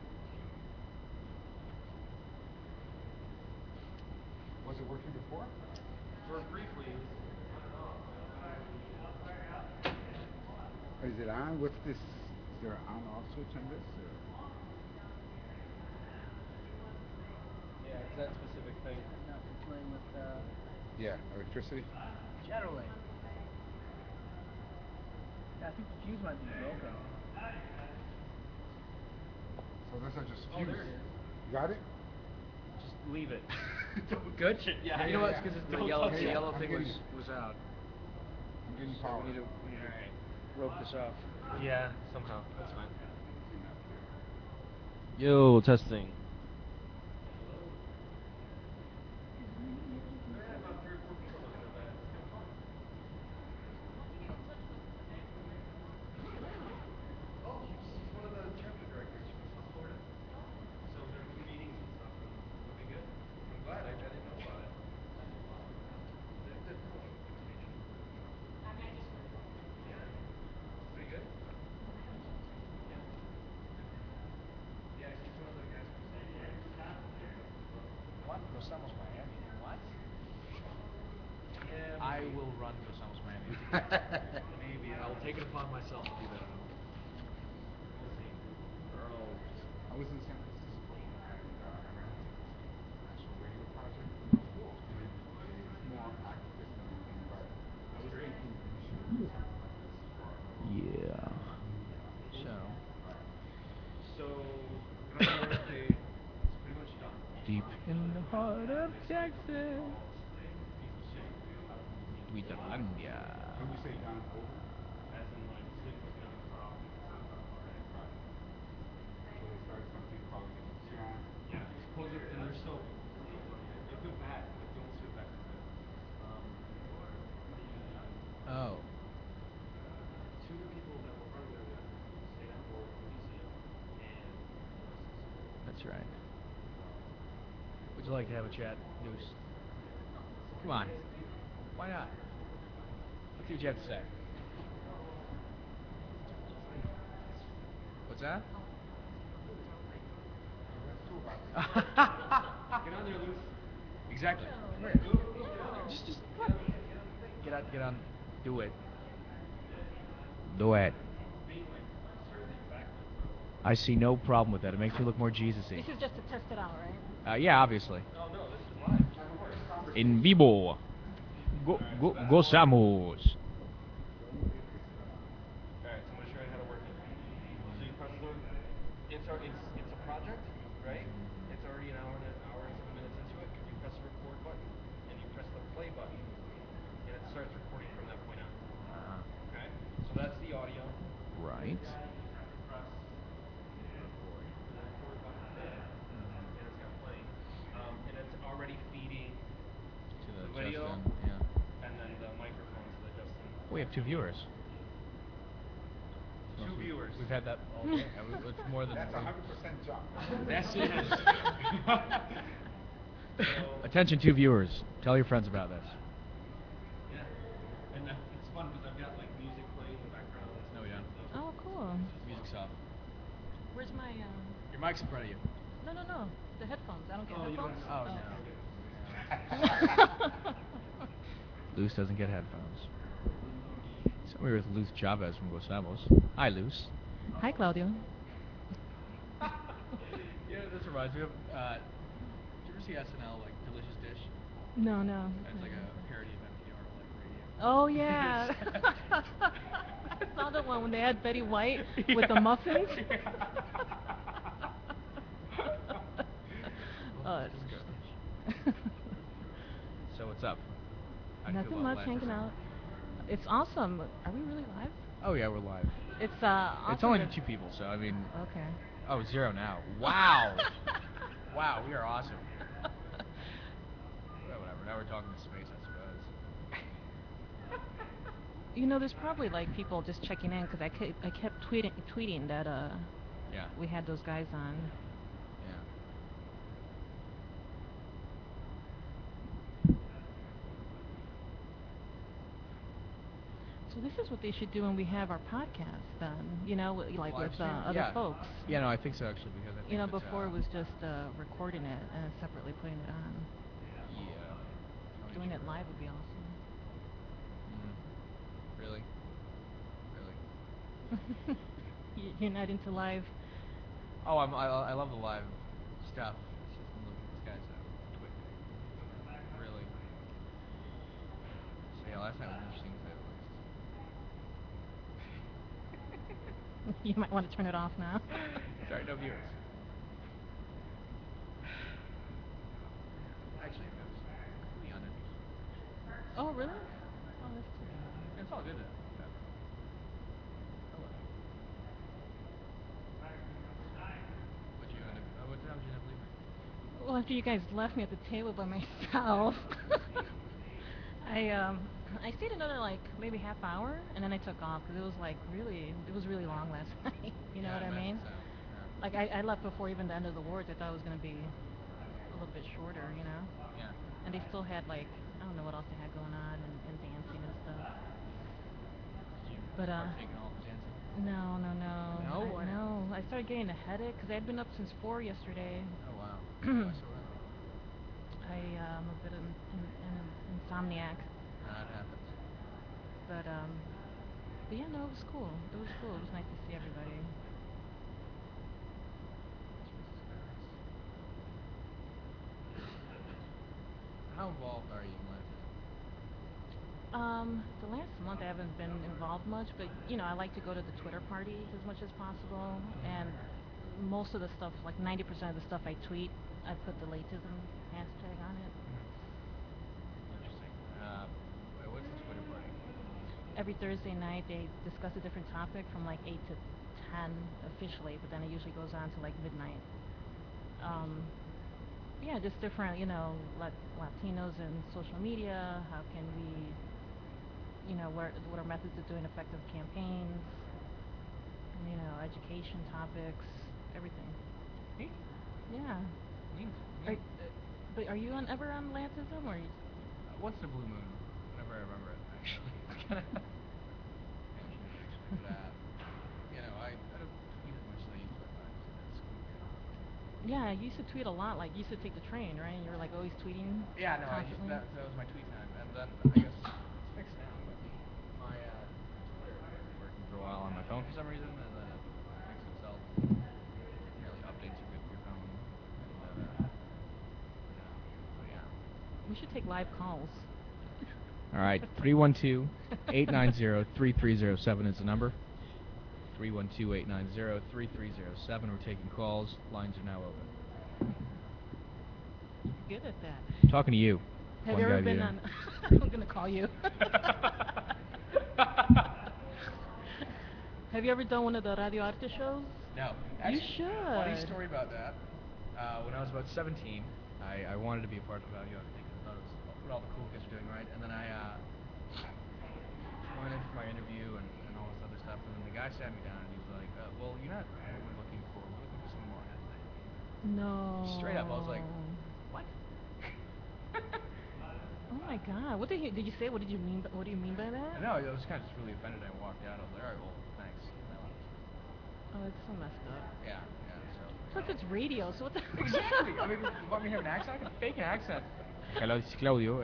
A: Was it working before?
F: Worked briefly.
A: Is it on? What's this? Is there an on-off switch on this? Or?
F: Yeah, it's that specific thing.
E: Not playing with
A: Yeah, electricity.
E: generally. Yeah, I think the fuse might be broken.
A: So those are just
F: Oh,
A: fuse.
F: there it is.
A: You got it?
F: Just leave it.
E: Good?
F: Yeah,
E: You know what?
F: yeah.
E: It's because the
F: Don't
E: yellow,
F: touch
E: the
F: it.
E: yellow
A: I'm
E: thing
A: getting-
E: was out.
A: I'm getting
E: So
A: power.
E: we need to rope this off.
F: Yeah, somehow. That's fine.
I: Yo,
F: Yo, testing.
B: taken upon myself to do that. We'll see.
A: I was in San Francisco and I ran into this national radio project. Cool. And it's more activist than anything, but I was thinking we should do something like this for our
C: Yeah. So.
B: So, it's pretty much done.
C: Deep in the heart of Texas. Tweetalandia.
A: When we say done over,
B: As in, like, sleep was gonna be cut off.
A: so they started something called Evolution.
B: Yeah, supposedly, and they're still, it went bad, like, the almost went back to good.
C: Oh.
B: Two of the people that were part of it stayed on board with the museum, and
C: That's right. Would you like to have a chat, Deuce? Come on. Why not? Let's see what you have to say. What's that?
B: get on there, Luce.
C: Exactly. Just get on. Do it. Do it. I see no problem with that. It makes me look more Jesus-y.
K: This is just to test it out, right?
C: Yeah, obviously.
B: Oh no, this is live.
C: In vivo. Gozamos.
B: Alright, so I'm gonna show you how to work it. So you press the, it's a project, right? It's already an hour and 7 minutes into it. You press the record button, and you press the play button, and it starts recording from that point on. Okay? So that's the audio.
C: Right.
B: Press the record button, and it's got playing. And it's already feeding
C: To
B: the
C: the
B: video,
C: Justin, yeah.
B: and then the microphone to the Justin.
C: We have 2 viewers.
B: Two viewers.
C: We've had that all day. It's more than.
A: That's 100% jump.
B: That's it.
C: Attention, 2 viewers. Tell your friends about this.
B: Yeah, and it's fun because I've got like music playing in the background.
C: No, we don't.
K: Oh, cool.
C: Music's off.
K: Where's my,
C: Your mic's in front of you.
K: No. The headphones. I don't get
B: Oh, you don't
K: headphones?
C: Oh, no. Luce doesn't get headphones. So we're with Luce Chavez from Gozamos. Hi, Luce.
K: Hi, Claudio.
C: Yeah, this reminds me of. Did you ever see SNL, like Delicious Dish?
K: No.
C: It's like a parody of NPR, like radio.
K: Oh, yeah. I saw the one when they had Betty White with the muffins. Oh, it's good.
C: So what's up? How'd you feel
K: Nothing
C: about
K: much,
C: last
K: hanging
C: episode?
K: out. It's awesome. Are we really live?
C: Oh yeah, we're live.
K: It's awesome.
C: It's only
K: that-
C: 2 people, so I mean.
K: Okay.
C: Oh, 0 now. Wow. Wow, we are awesome. Well, whatever. Now we're talking to space, I suppose.
K: You know, there's probably like people just checking in because I kept tweeting that
C: Yeah.
K: we had those guys on.
C: Yeah.
K: So this is what they should do when we have our podcast done. You know, like
C: Live
K: with
C: stream?
K: other
C: Yeah.
K: folks.
C: Yeah, no, I think so actually because I think
K: You know,
C: that,
K: before it was just recording it and separately putting it on.
C: Yeah.
K: Doing it live would be awesome.
C: Really?
K: You're not into live?
C: Oh, I love the live stuff. It's just I'm looking at this guy's Twitch. Really. So yeah, last night was interesting to say the least.
K: You might want to turn it off now.
C: Sorry, no viewers. Actually, it was completely uninteresting.
K: Oh, really? Oh, that's too bad.
C: It's all good though. What time did you end up leaving?
K: Well, after you guys left me at the table by myself, I stayed another like maybe half hour, and then I took off because it was really long last night. You know what I mean?
C: So, yeah.
K: Like I left before even the end of the awards. I thought it was gonna be a little bit shorter, you know.
C: Yeah.
K: And they still had like I don't know what else they had going on and dancing and stuff.
C: Did you
K: But
C: partake in all the dancing?
K: no.
C: No? Why not?
K: No. I started getting a headache because I'd been up since 4 yesterday.
C: Oh wow. Why so early?
K: I'm a bit of an insomniac,
C: That happens.
K: but But yeah, no, it was cool. It was cool. It was nice to see everybody.
C: How involved are you in life?
K: The last month I haven't been involved much, but I like to go to the Twitter parties as much as possible, and most of the stuff, like 90% of the stuff I tweet, I put the LATISM hashtag on it.
C: Interesting. What's the Twitter party?
K: Every Thursday night they discuss a different topic from like 8 to 10 officially, but then it usually goes on to like midnight. Um, yeah, just different, Latinos and social media. How can we, what are methods of doing effective campaigns? Education topics, everything.
C: Neat.
K: Yeah.
C: Neat.
K: Are,
C: Neat.
K: but are you ever on Latism or?
C: Once in a blue moon, whenever I remember it, actually. It's kind of. But I don't tweet as much as I used to. That's cool.
K: Yeah, you used to tweet a lot. Like you used to take the train, right? You were like always tweeting.
C: Yeah, no,
K: constantly.
C: that was my tweet time, and then I guess it's fixed now. But my Twitter wasn't working for a while on my phone for some reason, and then it fixed itself. Apparently updates are good for your phone. But yeah.
K: We should take live calls.
C: All right, 312-890-3307 is the number. 312-890-3307. We're taking calls. Lines are now open.
K: You're good at that.
C: I'm talking to you.
K: Have you ever been on? I'm gonna call you. Have you ever done one of the Radio Arte shows?
C: No. Actually,
K: you should.
C: Funny story about that. When I was about 17, I wanted to be a part of Radio Arte because I thought it was what all the cool kids were doing, right? And then I went in for my interview and all this other stuff, and then the guy sat me down and he was like, well, you're not what we're looking for. We're looking for someone more athletic.
K: No.
C: Straight up, I was like, what?
K: Oh my God! What did you say? What did you mean? What do you mean by that?
C: No, I was kind of just really offended. I walked out. I was like, all right, well, thanks. And I left.
K: Oh, it's so messed up.
C: Yeah.
K: Plus, it's radio, so what the?
C: Exactly. I mean, you want me to have an accent? I can fake an accent. Hello, this is Claudio.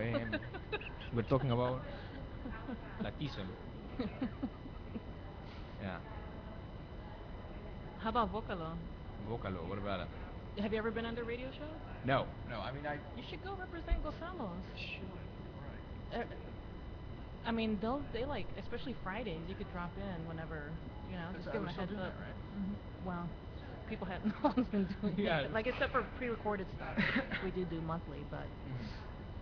C: We're talking about LATISM. Yeah.
K: How about Vocalo?
C: Vocalo, what about it?
K: Have you ever been on the radio show?
C: No. I mean,
K: You should go represent Gozamos.
C: Should. Right.
K: I mean, they like, especially Fridays. You could drop in whenever, just give them a heads up.
C: That, right?
K: Well, people have no one's been doing it. Like except for pre-recorded stuff, we do monthly, but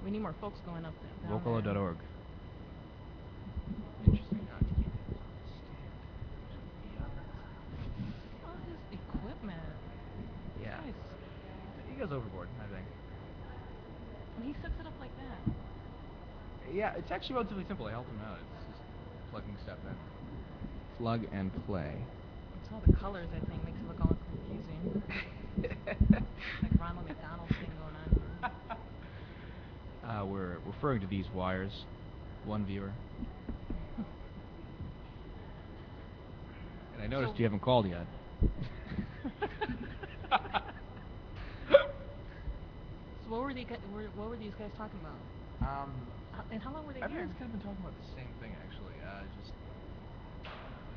K: we need more folks going up there.
C: Vocalo.org. Interesting.
K: All his equipment.
C: Yeah.
K: Nice.
C: He goes overboard, I think.
K: And he sets it up like that.
C: Yeah, it's actually relatively simple. I helped him out. It's just plugging stuff in. Plug and play.
K: It's all the colors, I think, makes it look all confusing. Like Ronald McDonald thing going on.
C: We're referring to these wires. One viewer. And I noticed you haven't called yet.
K: So what were these guys talking about? And how long were they here?
C: Everyone's kind of been talking about the same thing, actually. Just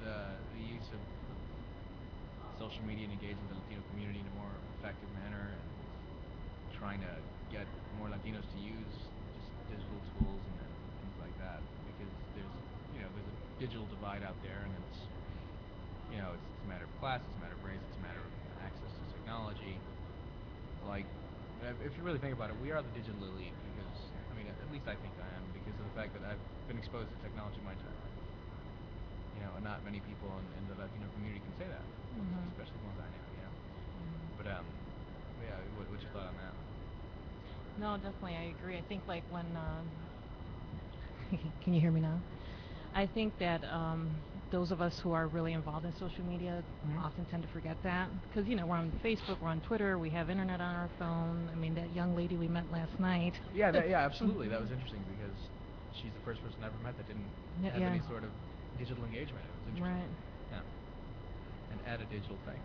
C: the use of social media and engaging the Latino community in a more effective manner, and trying to get more Latinos to use just digital tools and things like that. Because there's a digital divide out there, and it's a matter of class, it's a matter of race, it's a matter of access to technology. Like, if you really think about it, we are the digital elite because, I mean, at least I think I am, because of the fact that I've been exposed to technology my entire life. And not many people in the Latino community can say that, especially the ones I know, But, yeah, what's your thought on that?
K: No, definitely, I agree. I think, like, when, can you hear me now? I think that those of us who are really involved in social media often tend to forget that. Because, we're on Facebook, we're on Twitter, we have internet on our phone. I mean, that young lady we met last night.
C: Yeah, absolutely. That was interesting because she's the first person I ever met that didn't have any sort of digital engagement. It was interesting.
K: Right.
C: Yeah. And add a digital thing.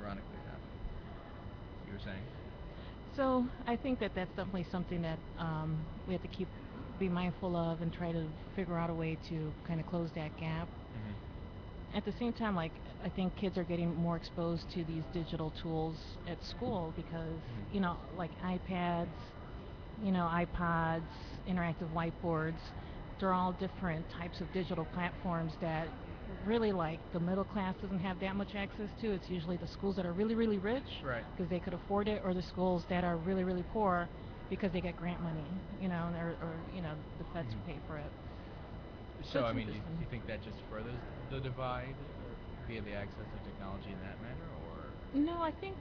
C: Ironically, yeah. You were saying?
K: So I think that that's definitely something that we have to keep be mindful of and try to figure out a way to kind of close that gap. At the same time, like, I think kids are getting more exposed to these digital tools at school because, like iPads, iPods, interactive whiteboards, they're all different types of digital platforms that really, like, the middle class doesn't have that much access to. It's usually the schools that are really, really rich
C: Right.
K: because they could afford it, or the schools that are really, really poor because they get grant money, or the feds pay for it.
C: So,
K: it's
C: I mean, do
K: interesting.
C: you think that just furthers the divide via the access to technology in that manner, or?
K: No, I think,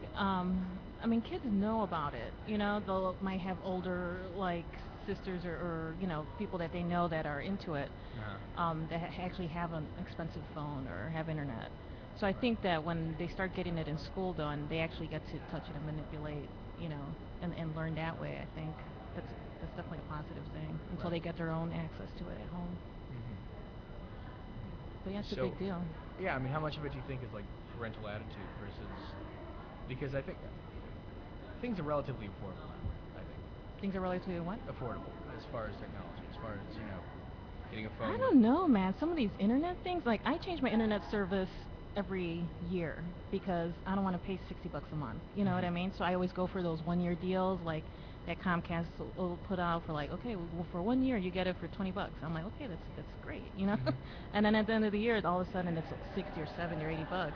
K: kids know about it. They'll might have older, like, sisters or people that they know that are into it, that actually have an expensive phone or have internet. So I think that when they start getting it in school, though, and they actually get to touch it and manipulate, and learn that way, I think that's definitely a positive thing until they get their own access to it at home. But yeah, it's a big deal.
C: Yeah, I mean, how much of it do you think is like parental attitude versus? Because I think things are relatively affordable now. I think
K: Things are relatively what?
C: affordable as far as technology, as far as getting a phone.
K: I don't know, man. Some of these internet things, like, I change my internet service every year because I don't want to pay $60 a month. You know what I mean? So I always go for those 1 year deals, like that Comcast will put out for, like, okay, well, for 1 year you get it for $20. I'm like, okay, that's great. And then at the end of the year, all of a sudden it's 60 or 70 or $80.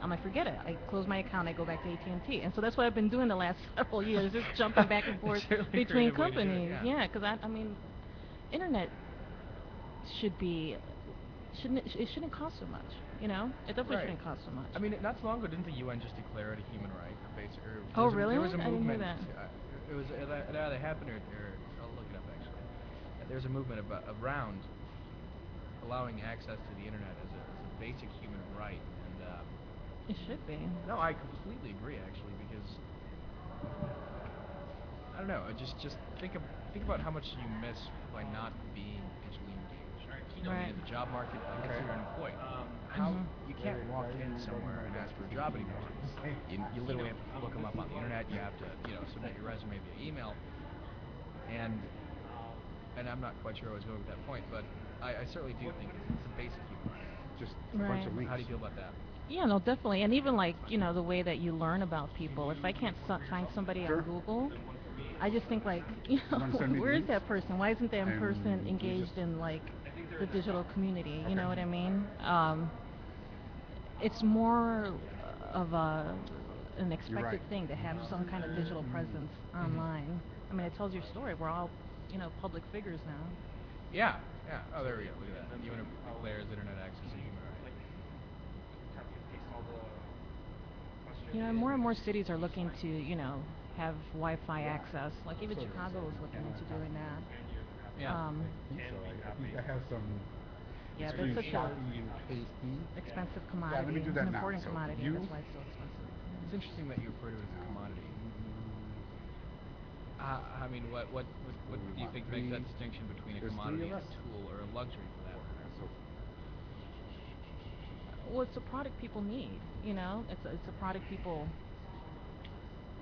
K: I'm like, forget it. I close my account, I go back to AT&T, and so that's what I've been doing the last several years, just jumping back and forth
C: It's really
K: between
C: creative way to do it,
K: companies.
C: yeah.
K: Because I mean, internet should be it shouldn't cost so much. It definitely
C: Right.
K: shouldn't cost so much.
C: I mean, not so long ago, didn't the UN just declare it a human right, or basically?
K: Oh, really?
C: There was a
K: I didn't hear
C: movement.
K: that.
C: It was it either happened or I'll look it up actually. There's a movement around allowing access to the internet as a basic human right, and
K: It should be.
C: no, I completely agree actually, because I don't know. Just think about how much you miss by not being digitally engaged.
K: Right.
C: In the job market, like if you're unemployed, how you can't walk in somewhere and ask for a job anymore. You literally have to look them up on the internet. You have to submit your resume via email, and I'm not quite sure I was going with that point, but I certainly do think it's a basic human right.
A: Just a bunch of
K: Right.
A: links.
C: How do you feel about that?
K: Yeah, no, definitely. And even, like, the way that you learn about people. If I can't find somebody
A: Sure.
K: on Google, I just think, like,
A: wanna send me the
K: where is
A: links?
K: that person? Why isn't that
A: And
K: person
A: we
K: engaged
A: just-
K: in, like, the digital community? You
A: Okay.
K: know what I mean? It's more of an expected
A: right.
K: thing to have some kind of digital presence online. I mean, it tells your story. We're all, public figures now.
C: Yeah. Oh, there we go. Look at that. UN declares internet access a human right.
K: More and more cities are looking to, have Wi-Fi access. Like, even Chicago is looking into doing that.
C: Yeah.
A: I think I have some.
K: Yeah,
A: between
K: that's such
A: copy
K: a
A: and pasting.
K: expensive
A: Yeah,
K: commodity.
A: let me do
K: It's
A: that
K: an
A: now.
K: important
A: So
K: commodity,
A: you-
K: and that's why it's so expensive.
C: It's interesting that you refer to it as a commodity. I mean, what do you think makes that distinction between a
A: There's
C: commodity
A: three
C: and
A: of
C: a
A: us.
C: tool or a luxury for that matter?
A: So
K: Well, it's a product people need. It's a product people.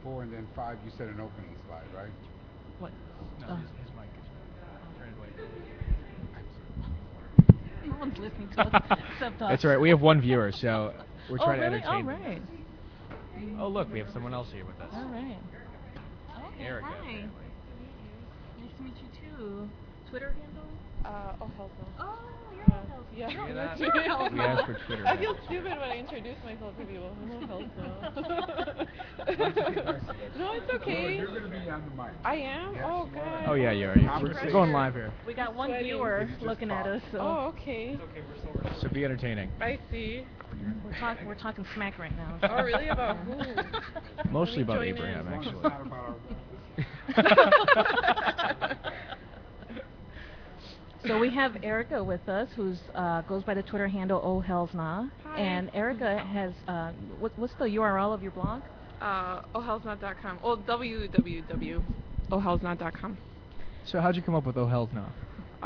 A: 4 and then 5. You said an opening slide, right?
K: What?
C: No, his mic is turned away.
K: No one's listening to us except us.
C: That's all right. We have one viewer, so we're trying to
K: really?
C: entertain
K: Oh,
C: them.
K: right.
C: Oh, look, we have someone else here with us.
K: All right. Okay,
C: Erica,
K: hi.
C: apparently.
K: Nice to meet you too. Twitter handle?
L: Oh, hell no.
K: Oh, you're on Health.
L: Yeah.
C: Hear
K: You're
C: that?
K: on Health.
C: We asked for Twitter
L: I feel
C: handles.
L: stupid when I introduce myself to people. Oh, hell
A: Nice.
L: no. No, it's okay.
A: You're going to be on the mic.
L: I am?
A: Yes,
L: Oh,
A: you
L: good.
A: are.
C: Oh yeah, you are. We're going live here.
K: We got one
L: Sweating.
K: viewer
A: It's just
K: looking at
A: pop.
K: us, so
L: Oh, okay.
C: So be entertaining.
L: I see.
K: we're talking smack right now.
L: Oh, really? About who?
C: Mostly about
L: join
C: Abraham,
L: in.
A: As long as
C: actually.
A: it's not about our
K: So we have Erica with us, who's goes by the Twitter handle Oh Hell's Nah.
L: Hi.
K: And Erica has what's the URL of your blog?
L: ohhellsnot.com. Well, www.ohhellsnot.com.
C: So how'd you come up with Oh Hell's Nah?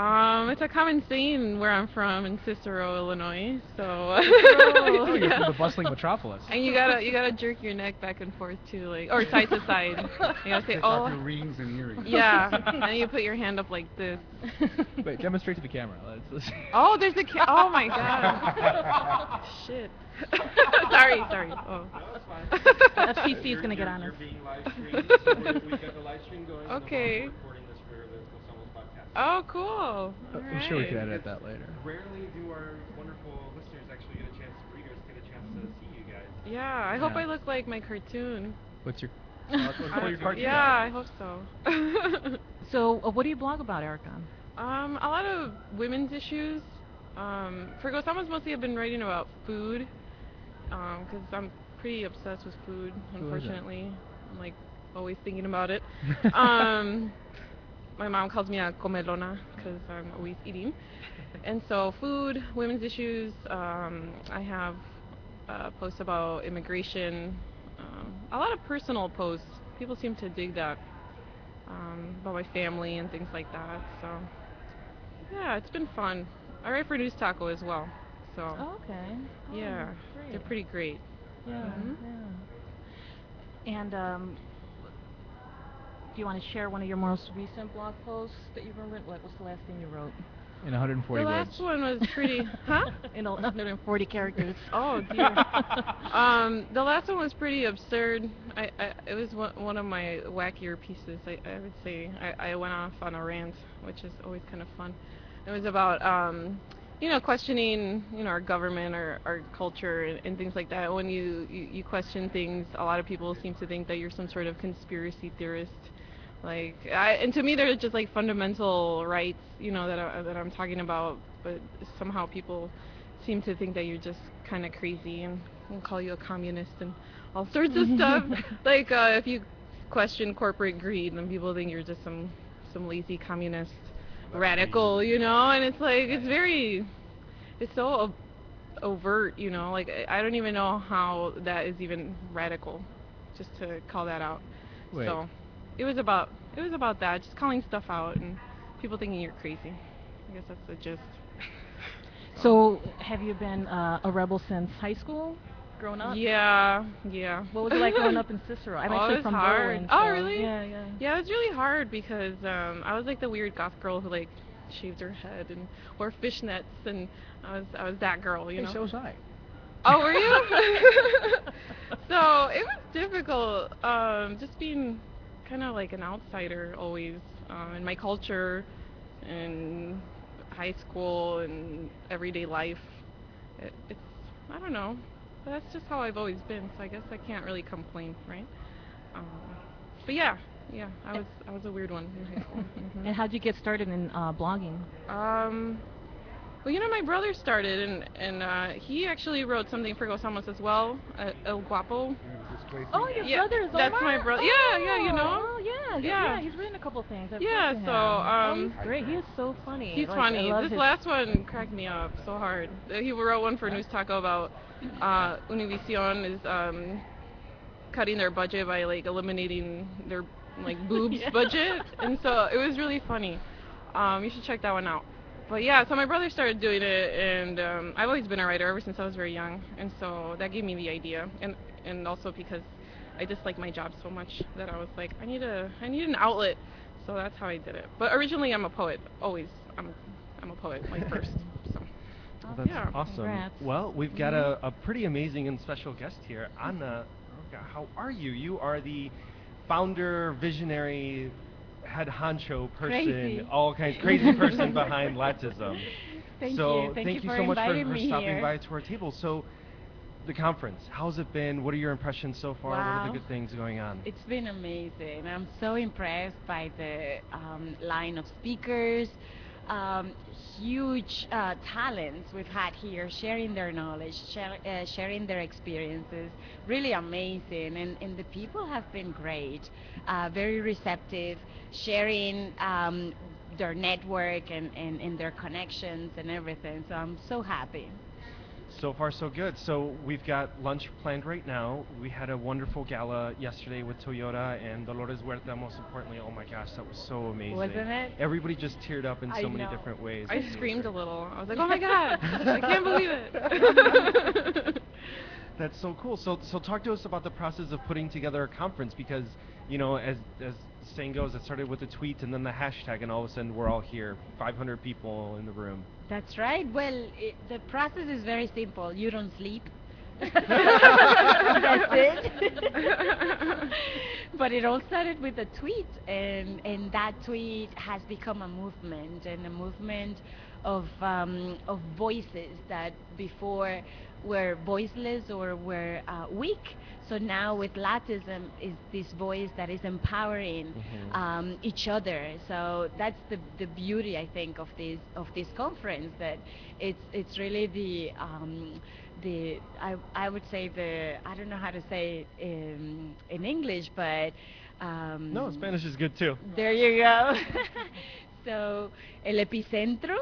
L: It's a common saying where I'm from in Cicero, Illinois. So.
C: Oh, you're
L: Yeah.
C: from the bustling metropolis.
L: And you gotta jerk your neck back and forth too, like, or side to side. You gotta say,
A: Take
L: oh.
A: off your rings and earrings.
L: Yeah, and you put your hand up like this.
C: Wait, demonstrate to the camera. Let's
L: Oh, there's a oh my god. Shit. Sorry. Oh.
K: FCC is gonna get on us.
B: You're being live streamed, so we've got the live stream going.
L: Okay.
B: And we're recording this for the Gozamos podcast.
L: Oh, cool.
C: I'm sure we
L: Alright.
C: can edit that later.
B: Rarely do our wonderful listeners actually get a chance, readers get a chance to see you guys.
L: Yeah, I hope
C: Yeah.
L: I look like my cartoon.
C: What's your
B: pull your cartoon
L: Yeah,
B: out.
L: I hope so.
K: So, what do you blog about, Erica?
L: A lot of women's issues. For Gozamos, mostly I've been writing about food, because I'm pretty obsessed with food, unfortunately. I'm like always thinking about it. My mom calls me a comelona because I'm always eating. And so food, women's issues, I have posts about immigration, a lot of personal posts. People seem to dig that, about my family and things like that. So yeah, it's been fun. I write for News Taco as well. So
K: Oh, okay. Oh,
L: yeah,
K: great.
L: they're pretty great.
K: Yeah,
L: Mhm.
K: yeah. And do you want to share one of your most recent blog posts that you've written? Like, what's the last thing you wrote?
C: In 140
L: The
C: words.
L: last one was pretty, huh?
K: In 140 characters.
L: Oh dear. The last one was pretty absurd. It was one of my wackier pieces. I would say I went off on a rant, which is always kind of fun. It was about questioning our government or our culture and things like that. When you question things, a lot of people seem to think that you're some sort of conspiracy theorist. And to me, they're just like fundamental rights, that I'm talking about. But somehow people seem to think that you're just kind of crazy and will call you a communist and all sorts of stuff. If you question corporate greed, then people think you're just some lazy communist radical, And it's like it's so overt, I don't even know how that is even radical, just to call that out.
C: Wait.
L: So. It was about that, just calling stuff out and people thinking you're crazy. I guess that's the gist.
K: So, have you been a rebel since high school, growing up?
L: Yeah.
K: What was it like growing up in Cicero? I'm actually
L: it was
K: from
L: hard.
K: Berlin.
L: Oh,
K: so
L: really?
K: Yeah.
L: Yeah, it was really hard because I was like the weird goth girl who shaved her head and wore fishnets, and I was that girl,
C: Hey, so was I.
L: Oh, were you? So it was difficult, just being kind of like an outsider always, in my culture and high school and everyday life. It's I don't know, but that's just how I've always been, so I guess I can't really complain, right? But yeah, I was a weird one in high school.
K: And how'd you get started in blogging?
L: Well, my brother started, and he actually wrote something for Gozamos as well, El Guapo.
K: Oh, your
L: Yeah,
K: brother is
L: that's
K: Omar?
L: my brother. Yeah,
K: Oh, yeah.
L: Yeah.
K: He's written a couple things. I've
L: Yeah,
K: talked to
L: so,
K: him. He's great. He is so funny.
L: He's
K: I
L: funny.
K: love
L: This
K: his-
L: last one cracked me up so hard. He wrote one for News Taco about Univision is cutting their budget by eliminating their boobs
K: Yeah.
L: budget, and so it was really funny. You should check that one out. But yeah, so my brother started doing it, and I've always been a writer ever since I was very young, and so that gave me the idea, and also because I dislike my job so much that I was like, I need an outlet, so that's how I did it. But originally, I'm a poet. Always, I'm a poet, first. So.
F: Well, that's
L: Yeah.
F: awesome.
K: Congrats.
F: Well, we've got a pretty amazing and special guest here. Anna, how are you? You are the founder, visionary, head honcho person,
M: Crazy.
F: all kinds crazy person behind LATISM.
M: Thank
F: so
M: you. Thank you
F: so
M: for
F: much
M: inviting
F: for
M: me
F: stopping
M: here.
F: by to our table. So, the conference, how's it been? What are your impressions so far? What are
M: Wow.
F: the good things going on?
M: It's been amazing. I'm so impressed by the line of speakers, huge talents we've had here, sharing their knowledge, sharing their experiences. Really amazing, and the people have been great, very receptive, sharing their network and their connections and everything. So I'm so happy.
F: So far, so good. So we've got lunch planned right now. We had a wonderful gala yesterday with Toyota and Dolores Huerta. Most importantly, oh my gosh, that was so amazing.
L: Wasn't it?
F: Everybody just teared up in
L: I
F: so many
L: know.
F: different ways.
L: I
F: It was
L: screamed a
F: great.
L: little. I was like, oh my god, I can't believe it.
F: That's so cool. So talk to us about the process of putting together a conference, because as the saying goes, it started with a tweet and then the hashtag, and all of a sudden we're all here, 500 people in the room.
M: That's right. Well, the process is very simple. You don't sleep. That's it. But it all started with a tweet, and that tweet has become a movement, and a movement of voices that before were voiceless or were weak. So now with LATISM is this voice that is empowering each other. So that's the beauty, I think, of this conference. That it's really the I would say I don't know how to say it in English, but
F: No, Spanish is good too.
M: there you go. So el epicentro,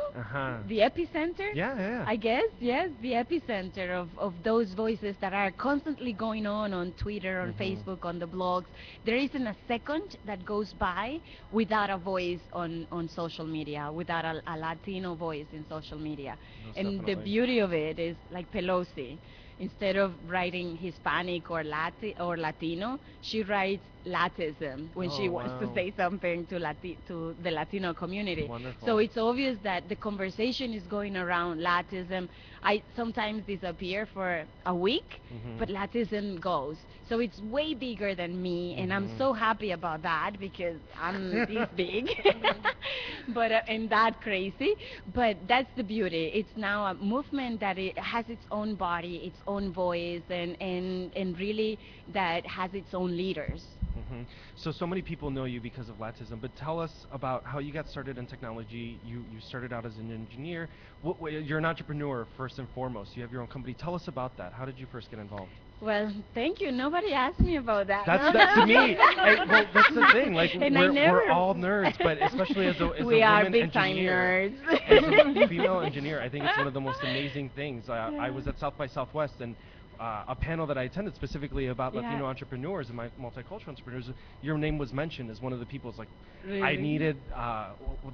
M: the epicenter,
F: Yeah.
M: I guess, yes, the epicenter of those voices that are constantly going on Twitter, on Facebook, on the blogs. There isn't a second that goes by without a voice on social media, without a Latino voice in social media.
F: Most
M: And the
F: definitely.
M: beauty of it is, like Pelosi, instead of writing Hispanic or Latino, she writes Latism when she wants to say something to the Latino community.
F: Wonderful.
M: So it's obvious that the conversation is going around Latism. I sometimes disappear for a week, but Latism goes. So it's way bigger than me, and I'm so happy about that because I'm this big, but and that crazy. But that's the beauty. It's now a movement that it has its own body, its own voice, and really that has its own leaders.
F: So many people know you because of Latism, but tell us about how you got started in technology. You started out as an engineer. You're an entrepreneur first and foremost. You have your own company. Tell us about that. How did you first get involved?
M: Well, thank you. Nobody asked me about that.
F: That's to me. Well, that's the thing. Like
M: And
F: we're all nerds, but especially as a
M: we
F: a
M: are
F: woman
M: big time
F: engineer,
M: nerds.
F: as a female engineer, I think it's one of the most amazing things. I was at South by Southwest, and a panel that I attended specifically about Latino entrepreneurs and multicultural entrepreneurs. Your name was mentioned as one of the people. It's like I
M: Really?
F: needed.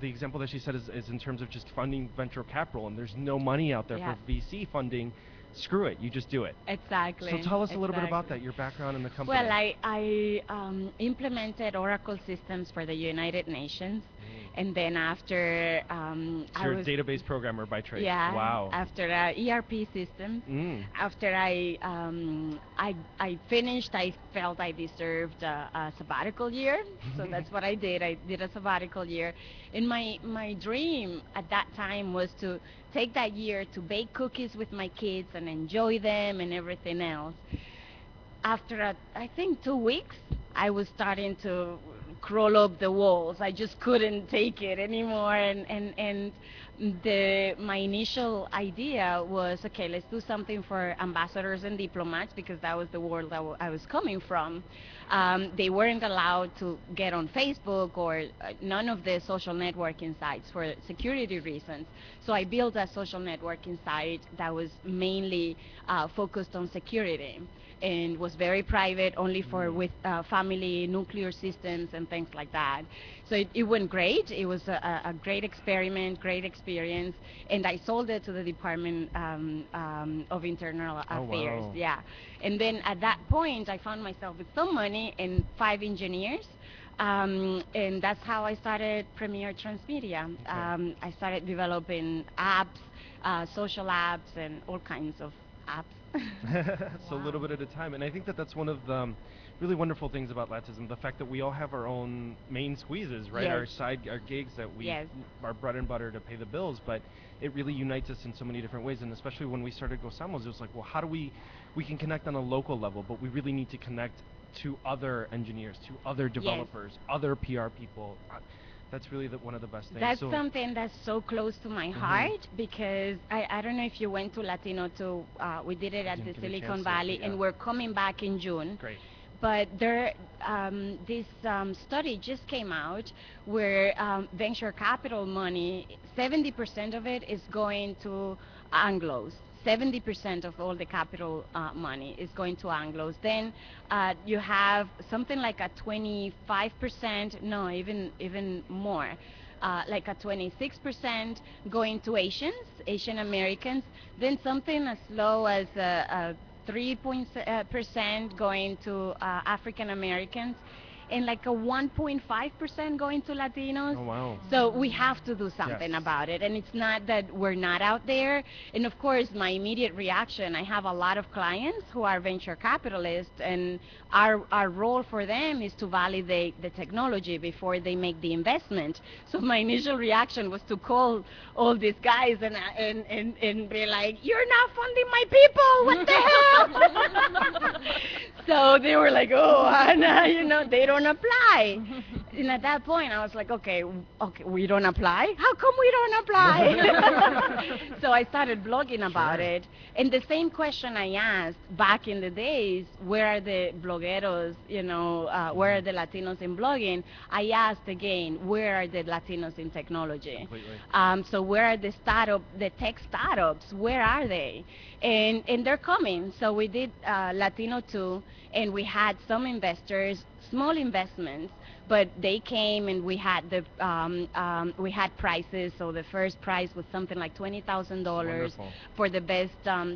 F: The example that she said is in terms of just funding venture capital, and there's no money out there for VC funding. Screw it, you just do it.
M: Exactly.
F: So tell us a little bit about
M: exactly.
F: that, your background in the company.
M: Well, I implemented Oracle systems for the United Nations, and then after
F: So you're a database programmer by trade.
M: yeah,
F: Wow.
M: after ERP systems, after I finished, I felt I deserved a sabbatical year, so that's what I did. I did a sabbatical year, and my dream at that time was to take that year to bake cookies with my kids and enjoy them and everything else. After I think 2 weeks, I was starting to crawl up the walls. I just couldn't take it anymore, and my initial idea was, okay, let's do something for ambassadors and diplomats, because that was the world that I was coming from. They weren't allowed to get on Facebook or none of the social networking sites for security reasons. So I built a social networking site that was mainly focused on security and was very private, only for with family nuclear systems and things like that. So it went great. It was a great experiment, great experience, and I sold it to the Department of Internal Affairs.
F: wow.
M: Yeah, and then at that point, I found myself with some money and 5 engineers. And that's how I started Premier Transmedia. I started developing apps, social apps, and all kinds of apps.
F: So a little bit at a time, and I think that that's one of the really wonderful things about Latism, the fact that we all have our own main squeezes, right?
M: Yes.
F: Our gigs that we
M: Yes.
F: our bread and butter to pay the bills, but it really unites us in so many different ways. And especially when we started Gozamos, it was like, well, how do we can connect on a local level, but we really need to connect to other engineers, to other developers, other PR people. That's really one of the best things.
M: That's something that's so close to my heart, because I don't know if you went to Latino too. We did it at the
F: Didn't get a chance
M: Silicon
F: to,
M: Valley,
F: yeah.
M: and we're coming back in June.
F: Great.
M: But this study just came out where venture capital money, 70% of it is going to Anglos. 70% of all the capital money is going to Anglos. Then you have something like a 25%, no, even more, like a 26% going to Asians, Asian Americans. Then something as low as 3% going to African Americans, and like a 1.5% going to Latinos.
F: Oh, wow.
M: So we have to do something
F: Yes.
M: about it. And it's not that we're not out there. And of course, my immediate reaction, I have a lot of clients who are venture capitalists, and our role for them is to validate the technology before they make the investment. So my initial reaction was to call all these guys and be like, "You're not funding my people, what the hell?" So they were like, "Oh, Anna, they don't apply." And at that point, I was like, okay, we don't apply? How come we don't apply? So I started blogging about it. And the same question I asked back in the days, where are the blogueros, where are the Latinos in blogging? I asked again, where are the Latinos in technology?
F: Completely.
M: So where are the tech startups? Where are they? And they're coming. So we did Latino 2, and we had some investors, small investments, but they came, and we had prizes. So the first prize was something like $20,000
F: Wonderful.
M: for the best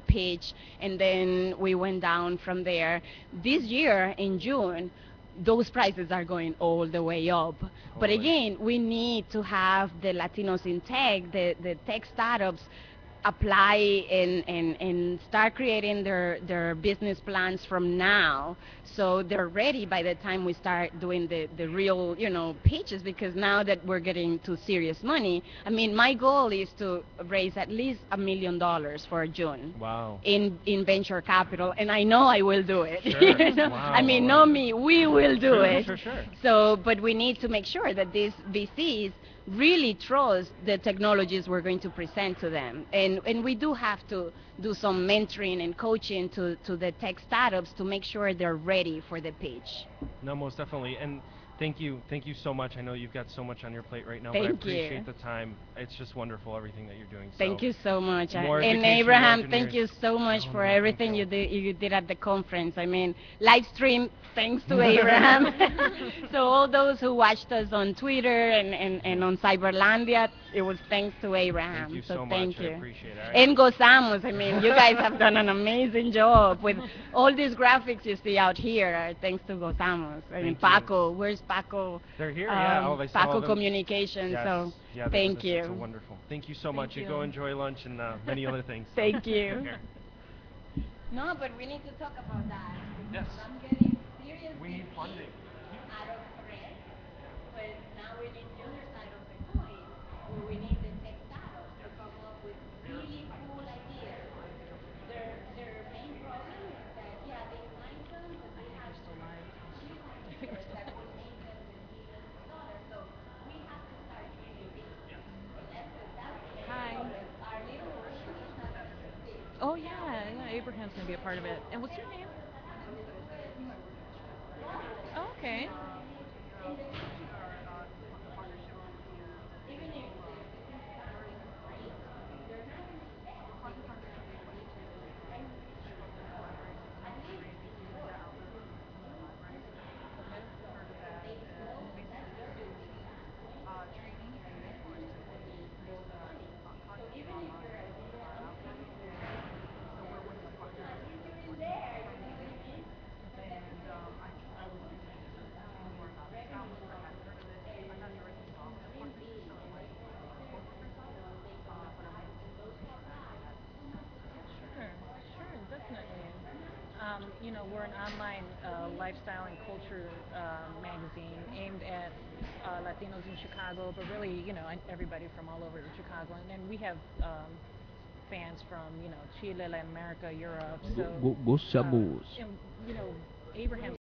M: pitch, and then we went down from there. This year in June, those prices are going all the way up. But
F: Totally.
M: again, we need to have the Latinos in tech, the tech startups, apply and start creating their business plans from now, so they're ready by the time we start doing the real pitches, because now that we're getting to serious money, I mean, my goal is to raise at least $1 million for June.
F: Wow.
M: In venture capital, and I know I will do it.
F: Sure. Wow.
M: I mean, know me, we will do
F: Sure,
M: it.
F: sure.
M: So, but we need to make sure that these VCs really trust the technologies we're going to present to them. And we do have to do some mentoring and coaching to the tech startups to make sure they're ready for the pitch.
F: No, most definitely. And thank you so much. I know you've got so much on your plate right now, but I
M: Thank you.
F: appreciate the time. It's just wonderful, everything that you're doing.
M: Thank you so much.
F: More
M: And
F: education,
M: Abraham,
F: more
M: thank you
F: engineers.
M: so much
F: No,
M: for
F: no, thank
M: everything
F: you.
M: you did at the conference. I mean, live stream, thanks to Abraham. So all those who watched us on Twitter and on Cyberlandia, it was thanks to Abraham.
F: Thank you
M: so
F: so much.
M: thank
F: I
M: you.
F: appreciate it.
M: And Gozamos, I mean, you guys have done an amazing job with all these graphics you see out here. Are thanks to Gozamos. I mean,
F: Thank you.
M: Paco, where's Paco?
F: They're here, yeah. Oh, I saw
M: Paco
F: them.
M: Communications.
F: Yes.
M: So
F: Yeah,
M: thank
F: it's
M: you.
F: so wonderful. Thank you so
M: Thank
F: much. You
M: you.
F: go enjoy lunch and many other things. So.
M: Thank you.
F: Take care.
M: No, but we need to talk about that.
F: Yes.
M: I'm getting serious.
F: We need funding.
M: Out of threat, but now we need the other side of the coin, where we need the tech startups to come up with really cool ideas. Their main problem is that, yeah, they find them, but they have cheap ideas that will make them the millions of dollars. So we have to start dreaming big. That's the
K: Hi.
M: idea. Our little community has to dream big.
K: Oh yeah, Abraham's gonna be a part of it. And what's your name? Oh, okay. Sure, sure, definitely. We're an online lifestyle and culture magazine aimed at Latinos in Chicago, but really, everybody from all over Chicago. And then we have fans from, Chile, Latin America, Europe. So,
C: Gozamos.
K: and, Abraham